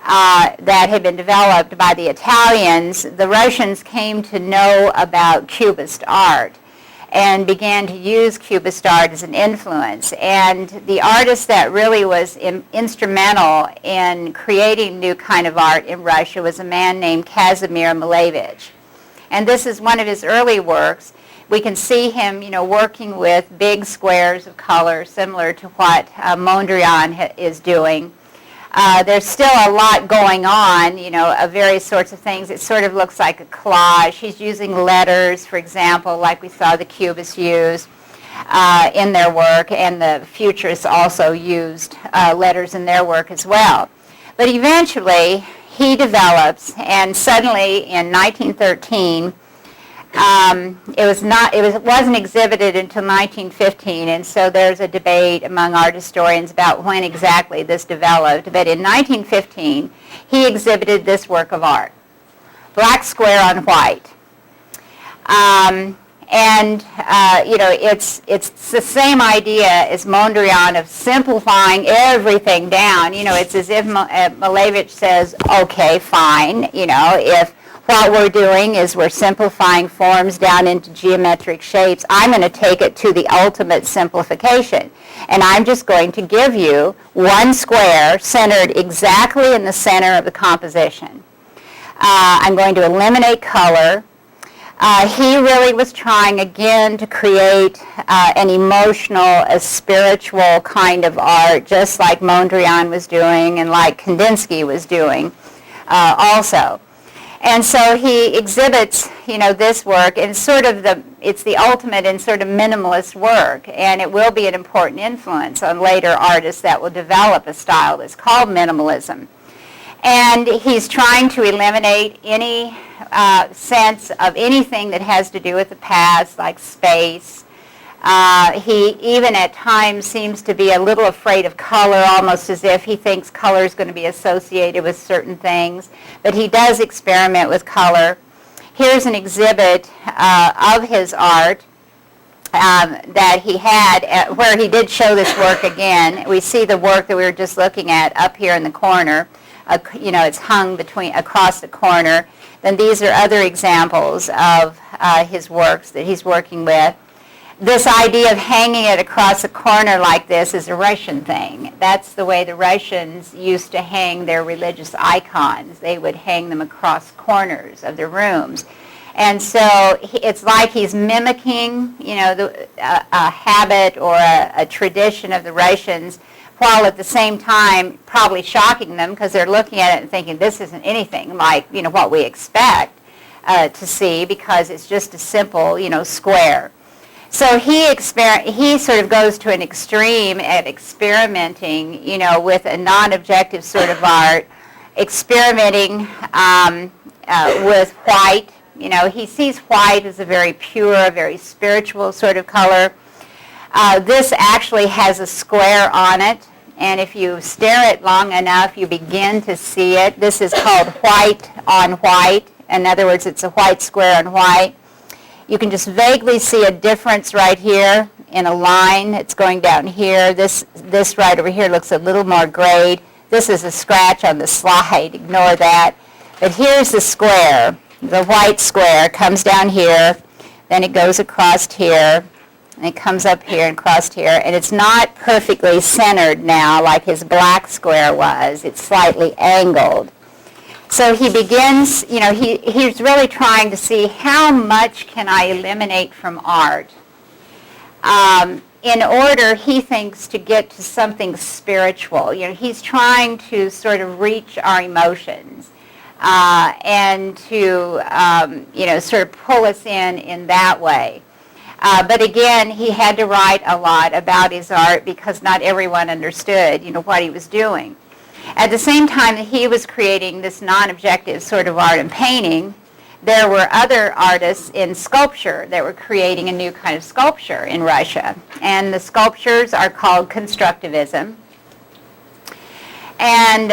[SPEAKER 1] that had been developed by the Italians, the Russians came to know about Cubist art and began to use Cubist art as an influence. And the artist that really was instrumental in creating new kind of art in Russia was a man named Kazimir Malevich. And this is one of his early works. We can see him, working with big squares of color, similar to what Mondrian is doing. There's still a lot going on, of various sorts of things. It sort of looks like a collage. He's using letters, for example, like we saw the Cubists use in their work, and the Futurists also used letters in their work as well. But eventually, he develops, and suddenly in 1913, it wasn't exhibited until 1915, and so there's a debate among art historians about when exactly this developed. But in 1915, he exhibited this work of art, black square on white. It's the same idea as Mondrian of simplifying everything down. It's as if Malevich says, okay, fine, if what we're doing is we're simplifying forms down into geometric shapes, I'm going to take it to the ultimate simplification. And I'm just going to give you one square centered exactly in the center of the composition. I'm going to eliminate color. He really was trying again to create an emotional, a spiritual kind of art, just like Mondrian was doing and like Kandinsky was doing also. And so he exhibits, this work, and it's the ultimate in sort of minimalist work, and it will be an important influence on later artists that will develop a style that's called minimalism. And he's trying to eliminate any sense of anything that has to do with the past, like space. He even at times seems to be a little afraid of color, almost as if he thinks color is going to be associated with certain things. But he does experiment with color. Here's an exhibit of his art that he had, where he did show this work again. We see the work that we were just looking at up here in the corner. It's hung across the corner. Then these are other examples of his works that he's working with. This idea of hanging it across a corner like this is a Russian thing. That's the way the Russians used to hang their religious icons. They would hang them across corners of their rooms. And so it's like he's mimicking, a habit or a tradition of the Russians, while at the same time probably shocking them because they're looking at it and thinking this isn't anything like, what we expect to see, because it's just a simple, square. So he sort of goes to an extreme at experimenting, with a non-objective sort of art, experimenting with white. He sees white as a very pure, very spiritual sort of color. This actually has a square on it, and if you stare at it long enough, you begin to see it. This is called white on white. In other words, it's a white square on white. You can just vaguely see a difference right here in a line that's going down here. This right over here looks a little more grayed. This is a scratch on the slide. Ignore that. But here's the square. The white square comes down here, then it goes across here, and it comes up here and across here, and it's not perfectly centered now like his black square was. It's slightly angled. So he begins, he's really trying to see how much can I eliminate from art in order, he thinks, to get to something spiritual. He's trying to sort of reach our emotions. And to, sort of pull us in that way. But again, he had to write a lot about his art because not everyone understood, what he was doing. At the same time that he was creating this non-objective sort of art and painting, there were other artists in sculpture that were creating a new kind of sculpture in Russia. And the sculptures are called constructivism. And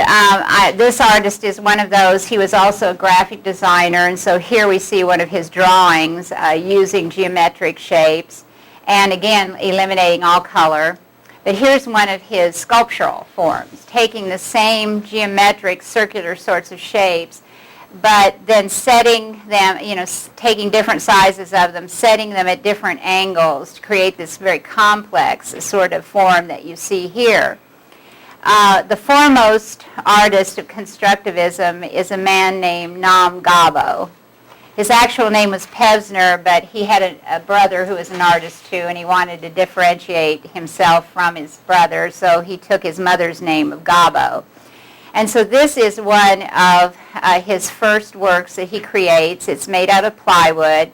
[SPEAKER 1] this artist is one of those. He was also a graphic designer, and so here we see one of his drawings using geometric shapes, and again, eliminating all color. But here's one of his sculptural forms, taking the same geometric, circular sorts of shapes, but then setting them, taking different sizes of them, setting them at different angles to create this very complex sort of form that you see here. The foremost artist of constructivism is a man named Nam Gabo. His actual name was Pevsner, but he had a brother who was an artist too, and he wanted to differentiate himself from his brother, so he took his mother's name of Gabo. And so this is one of his first works that he creates. It's made out of plywood.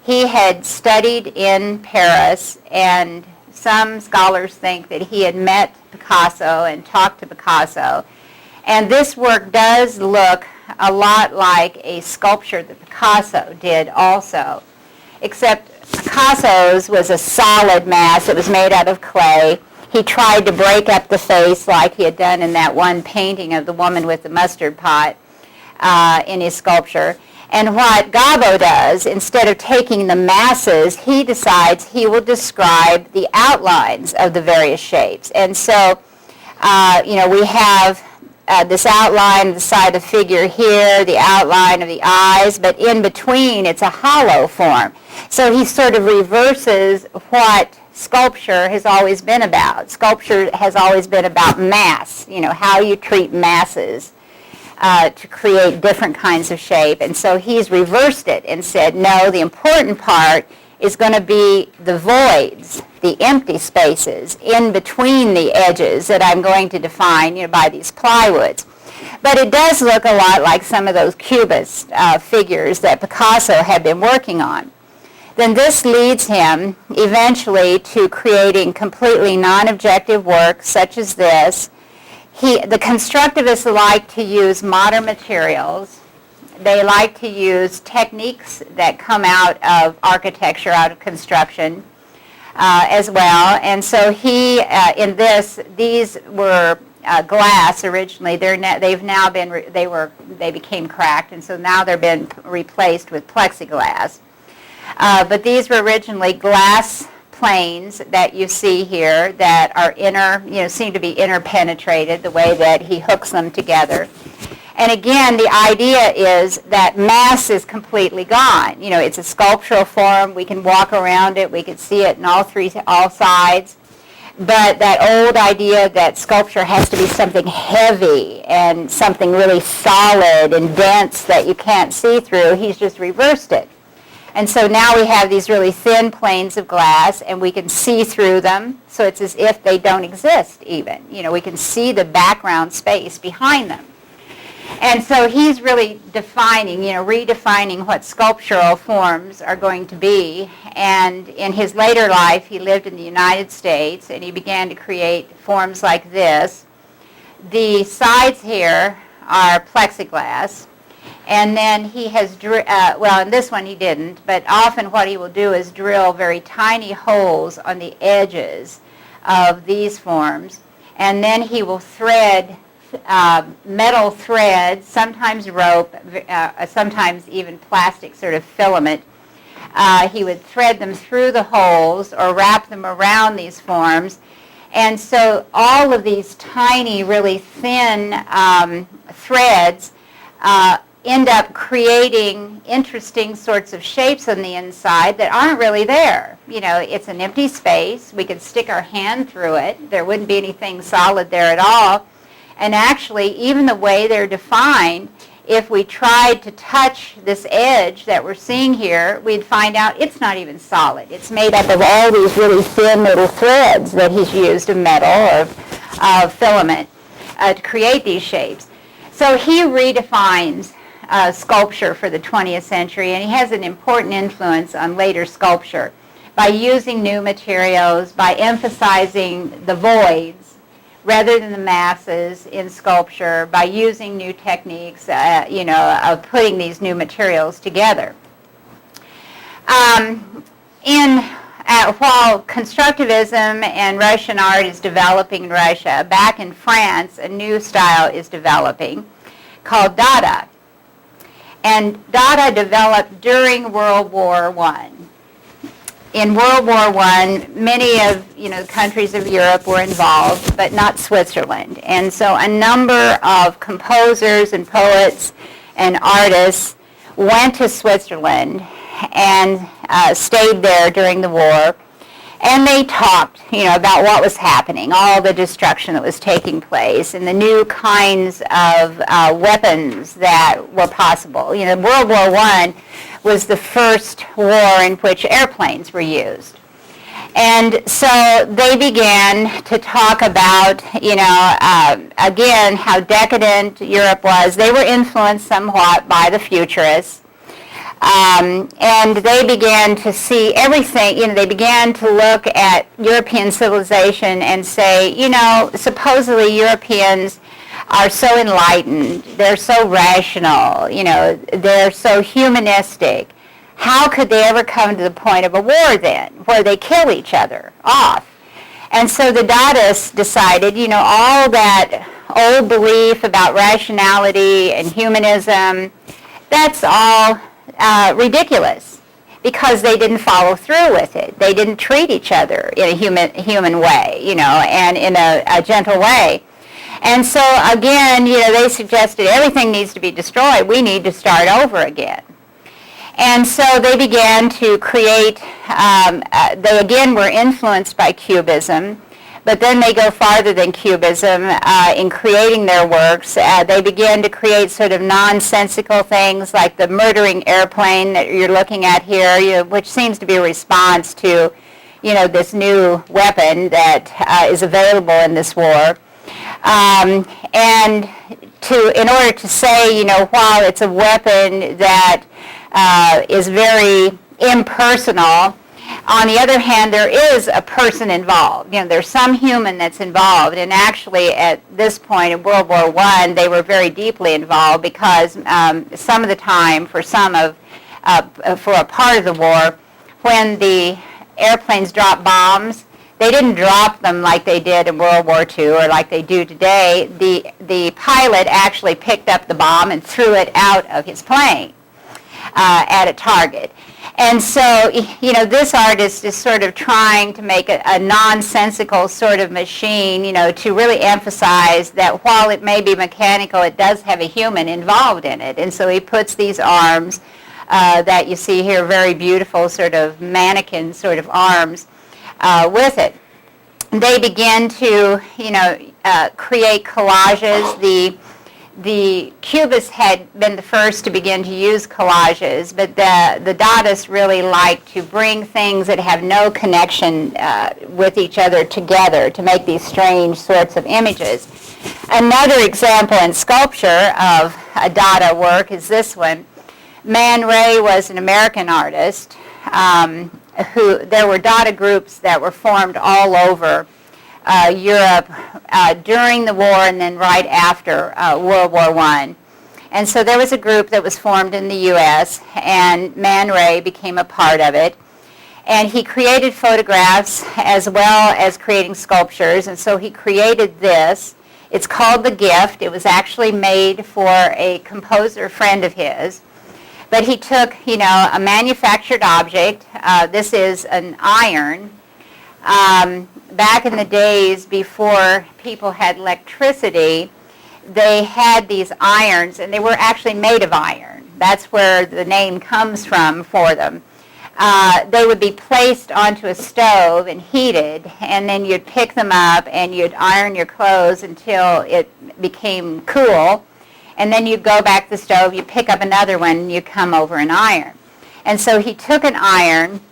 [SPEAKER 1] He had studied in Paris, and some scholars think that he had met Picasso and talked to Picasso. And this work does look a lot like a sculpture that Picasso did also, except Picasso's was a solid mass. It was made out of clay. He tried to break up the face like he had done in that one painting of the woman with the mustard pot in his sculpture. And what Gabo does, instead of taking the masses, he decides he will describe the outlines of the various shapes. And so, we have this outline of the side of the figure here, the outline of the eyes, but in between it's a hollow form. So he sort of reverses what sculpture has always been about. Sculpture has always been about mass, how you treat masses. To create different kinds of shape. And so he's reversed it and said, no, the important part is going to be the voids, the empty spaces in between the edges that I'm going to define by these plywoods. But it does look a lot like some of those cubist figures that Picasso had been working on. Then this leads him eventually to creating completely non-objective work such as this. The constructivists like to use modern materials. They like to use techniques that come out of architecture, out of construction as well. And so he, in this, these were glass originally. They became cracked, and so now they've been replaced with plexiglass. But these were originally glass planes that you see here that are seem to be interpenetrated the way that he hooks them together. And again, the idea is that mass is completely gone. It's a sculptural form. We can walk around it. We can see it in all sides. But that old idea that sculpture has to be something heavy and something really solid and dense that you can't see through, he's just reversed it. And so now we have these really thin planes of glass, and we can see through them, so it's as if they don't exist even. We can see the background space behind them. And so he's really defining, redefining what sculptural forms are going to be. And in his later life, he lived in the United States, and he began to create forms like this. The sides here are plexiglass. And then he has, well, in this one he didn't, but often what he will do is drill very tiny holes on the edges of these forms. And then he will thread metal thread, sometimes rope, sometimes even plastic sort of filament. He would thread them through the holes or wrap them around these forms. And so all of these tiny, really thin threads end up creating interesting sorts of shapes on the inside that aren't really there. It's an empty space. We could stick our hand through it. There wouldn't be anything solid there at all. And actually, even the way they're defined, if we tried to touch this edge that we're seeing here, we'd find out it's not even solid. It's made up of all these really thin little threads that he's used of metal or filament to create these shapes. So he redefines sculpture for the 20th century, and he has an important influence on later sculpture by using new materials, by emphasizing the voids rather than the masses in sculpture, by using new techniques, of putting these new materials together. While constructivism and Russian art is developing in Russia, back in France, a new style is developing called Dada. And Dada developed during World War I. In World War I, many of the countries of Europe were involved, but not Switzerland. And so a number of composers and poets and artists went to Switzerland and stayed there during the war. And they talked, about what was happening, all the destruction that was taking place, and the new kinds of weapons that were possible. World War I was the first war in which airplanes were used. And so they began to talk about, again, how decadent Europe was. They were influenced somewhat by the futurists. And they began to see everything, they began to look at European civilization and say, supposedly Europeans are so enlightened, they're so rational, they're so humanistic. How could they ever come to the point of a war then, where they kill each other off? And so the Dadists decided, all that old belief about rationality and humanism, that's all ridiculous, because they didn't follow through with it. They didn't treat each other in a human way, and in a gentle way. And so again, they suggested everything needs to be destroyed. We need to start over again. And so they began to create, they again were influenced by Cubism, but then they go farther than Cubism in creating their works. They began to create sort of nonsensical things like the murdering airplane that you're looking at here, which seems to be a response to, this new weapon that is available in this war. And in order to say, while it's a weapon that is very impersonal, on the other hand, there is a person involved. There's some human that's involved, and actually at this point in World War I, they were very deeply involved because some of the time, for a part of the war, when the airplanes dropped bombs, they didn't drop them like they did in World War II or like they do today. The pilot actually picked up the bomb and threw it out of his plane at a target. And so, this artist is sort of trying to make a nonsensical sort of machine, to really emphasize that while it may be mechanical, it does have a human involved in it. And so he puts these arms that you see here, very beautiful sort of mannequin sort of arms with it. They begin to, create collages. the Cubists had been the first to begin to use collages, but the Dadists really like to bring things that have no connection with each other together to make these strange sorts of images. Another example in sculpture of a Dada work is this one. Man Ray was an American artist there were Dada groups that were formed all over Europe during the war and then right after World War I. And so there was a group that was formed in the U.S., and Man Ray became a part of it. And he created photographs as well as creating sculptures, and so he created this. It's called The Gift. It was actually made for a composer friend of his. But he took, a manufactured object. This is an iron. Back in the days before people had electricity, they had these irons, and they were actually made of iron. That's where the name comes from for them. They would be placed onto a stove and heated, and then you'd pick them up and you'd iron your clothes until it became cool. And then you'd go back to the stove, you pick up another one, and you come over and iron. And so he took an iron,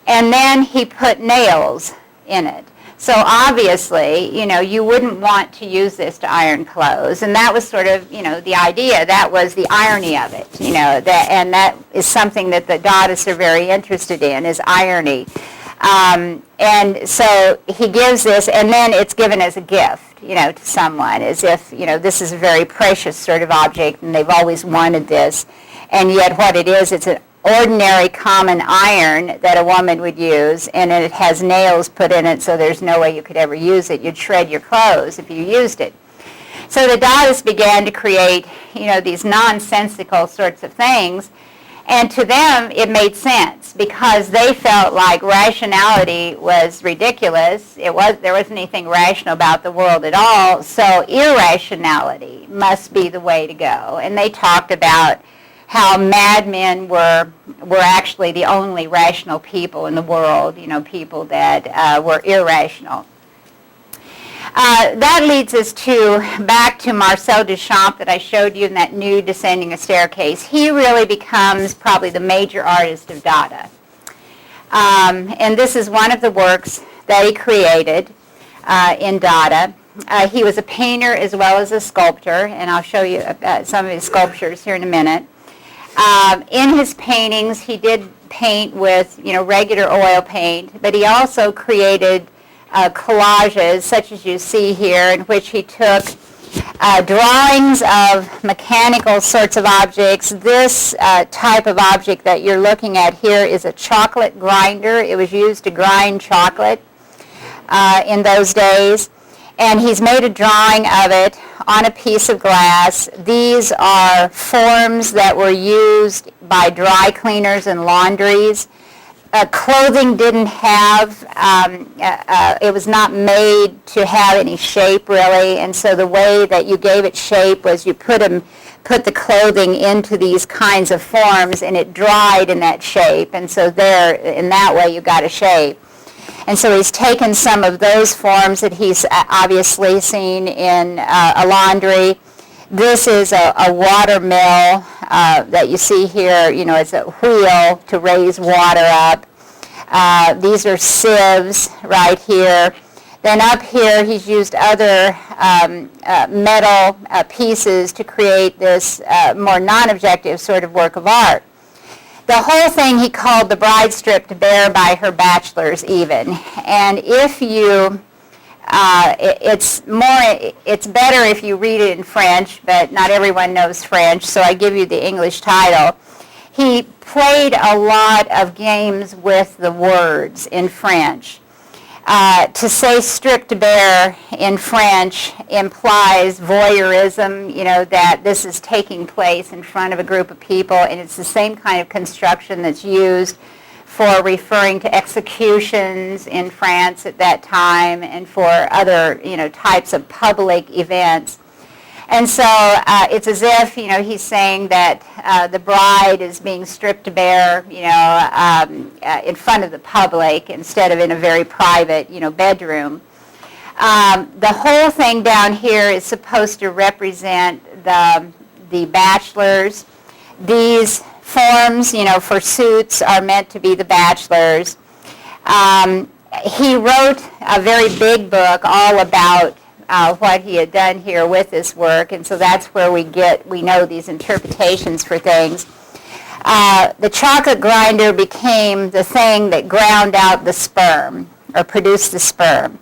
[SPEAKER 1] and then he put nails in it. So obviously, you wouldn't want to use this to iron clothes. And that was sort of, the idea. That was the irony of it, and that is something that the Dadists are very interested in, is irony. And so he gives this, and then it's given as a gift, to someone, as if, this is a very precious sort of object, and they've always wanted this. And yet what it is, it's an ordinary common iron that a woman would use, and it has nails put in it, so there's no way you could ever use it. You'd shred your clothes if you used it. So the Dadists began to create, these nonsensical sorts of things, and to them it made sense because they felt like rationality was ridiculous. There wasn't anything rational about the world at all, so irrationality must be the way to go. And they talked about how madmen were actually the only rational people in the world, people that were irrational. That leads us back to Marcel Duchamp that I showed you in that nude descending a staircase. He really becomes probably the major artist of Dada. And this is one of the works that he created in Dada. He was a painter as well as a sculptor, and I'll show you some of his sculptures here in a minute. In his paintings, he did paint with, regular oil paint, but he also created collages, such as you see here, in which he took drawings of mechanical sorts of objects. This type of object that you're looking at here is a chocolate grinder. It was used to grind chocolate in those days. And he's made a drawing of it on a piece of glass. These are forms that were used by dry cleaners and laundries. Clothing didn't have, it was not made to have any shape really, and so the way that you gave it shape was you put the clothing into these kinds of forms, and it dried in that shape, and so in that way you got a shape. And so he's taken some of those forms that he's obviously seen in a laundry. This is a water mill that you see here. It's a wheel to raise water up. These are sieves right here. Then up here he's used other metal pieces to create this more non-objective sort of work of art. The whole thing he called The Bride Stripped Bare by Her Bachelors even. And if you, it's better if you read it in French, but not everyone knows French, so I give you the English title. He played a lot of games with the words in French. To say stripped bare in French implies voyeurism, that this is taking place in front of a group of people, and it's the same kind of construction that's used for referring to executions in France at that time and for other, types of public events. And so it's as if, he's saying that the bride is being stripped bare, in front of the public instead of in a very private, bedroom. The whole thing down here is supposed to represent the bachelors. These forms, for suits are meant to be the bachelors. He wrote a very big book all about what he had done here with this work, and so that's where we know these interpretations for things. The chocolate grinder became the thing that ground out the sperm, or produced the sperm.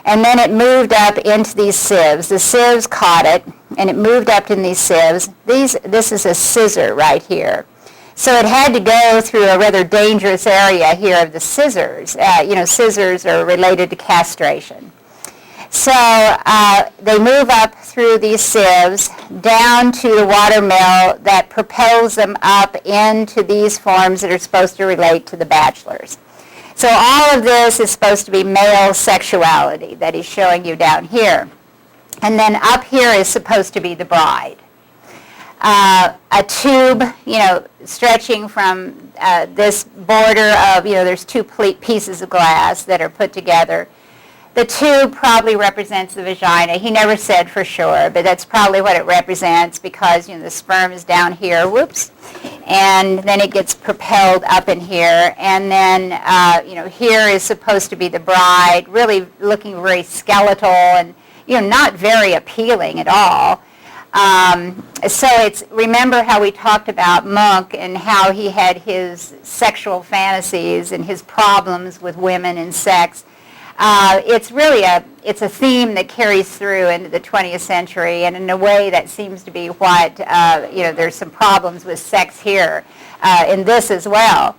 [SPEAKER 1] And then it moved up into these sieves. The sieves caught it, and it moved up in these sieves. This is a scissor right here. So it had to go through a rather dangerous area here of the scissors. Scissors are related to castration. So they move up through these sieves down to the watermill that propels them up into these forms that are supposed to relate to the bachelors. So all of this is supposed to be male sexuality that he's showing you down here. And then up here is supposed to be the bride. A tube, stretching from this border of, there's two pieces of glass that are put together. The tube probably represents the vagina. He never said for sure, but that's probably what it represents because, the sperm is down here, whoops, and then it gets propelled up in here. And then, here is supposed to be the bride, really looking very skeletal and, not very appealing at all. So remember how we talked about Munch and how he had his sexual fantasies and his problems with women and sex. It's really a theme that carries through into the 20th century, and in a way that seems to be what, there's some problems with sex here in this as well.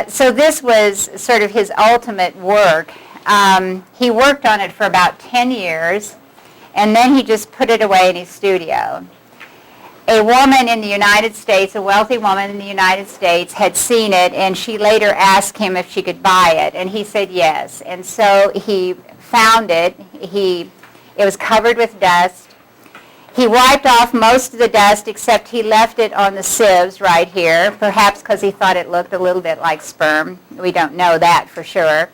[SPEAKER 1] So this was sort of his ultimate work. He worked on it for about 10 years, and then he just put it away in his studio. A woman in the United States, a wealthy woman in the United States, had seen it, and she later asked him if she could buy it, and he said yes. And so he found it. It was covered with dust. He wiped off most of the dust, except he left it on the sieves right here, perhaps because he thought it looked a little bit like sperm. We don't know that for sure.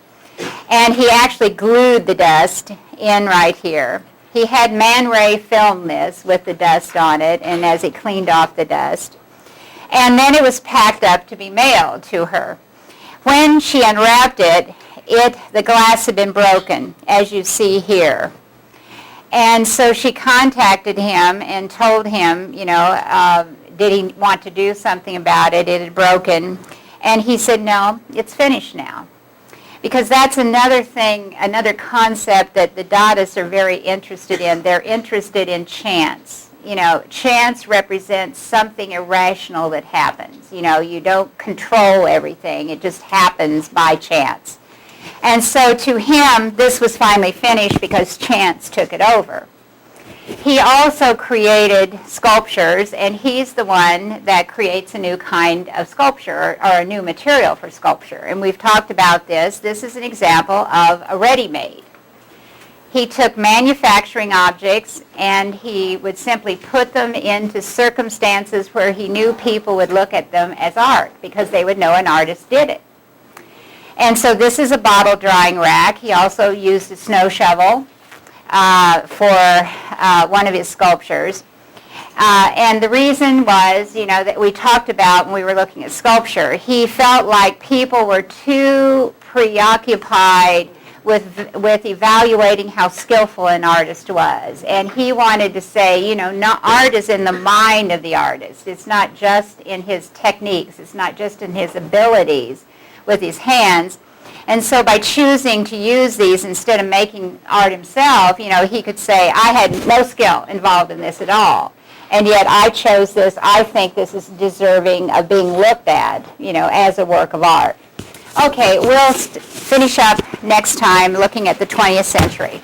[SPEAKER 1] And he actually glued the dust in right here. He had Man Ray film this with the dust on it, and as he cleaned off the dust. And then it was packed up to be mailed to her. When she unwrapped it, the glass had been broken, as you see here. And so she contacted him and told him, did he want to do something about it? It had broken. And he said, no, it's finished now. Because that's another thing, another concept that the Dadaists are very interested in. They're interested in chance. Chance represents something irrational that happens. You don't control everything. It just happens by chance. And so to him, this was finally finished because chance took it over. He also created sculptures, and he's the one that creates a new kind of sculpture or a new material for sculpture. And we've talked about this. This is an example of a ready-made. He took manufacturing objects and he would simply put them into circumstances where he knew people would look at them as art because they would know an artist did it. And so this is a bottle drying rack. He also used a snow shovel for one of his sculptures. And the reason was, that we talked about when we were looking at sculpture, he felt like people were too preoccupied with evaluating how skillful an artist was. And he wanted to say, art is in the mind of the artist. It's not just in his techniques. It's not just in his abilities with his hands. And so by choosing to use these instead of making art himself, he could say, I had no skill involved in this at all. And yet I chose this. I think this is deserving of being looked at, as a work of art. Okay, we'll finish up next time looking at the 20th century.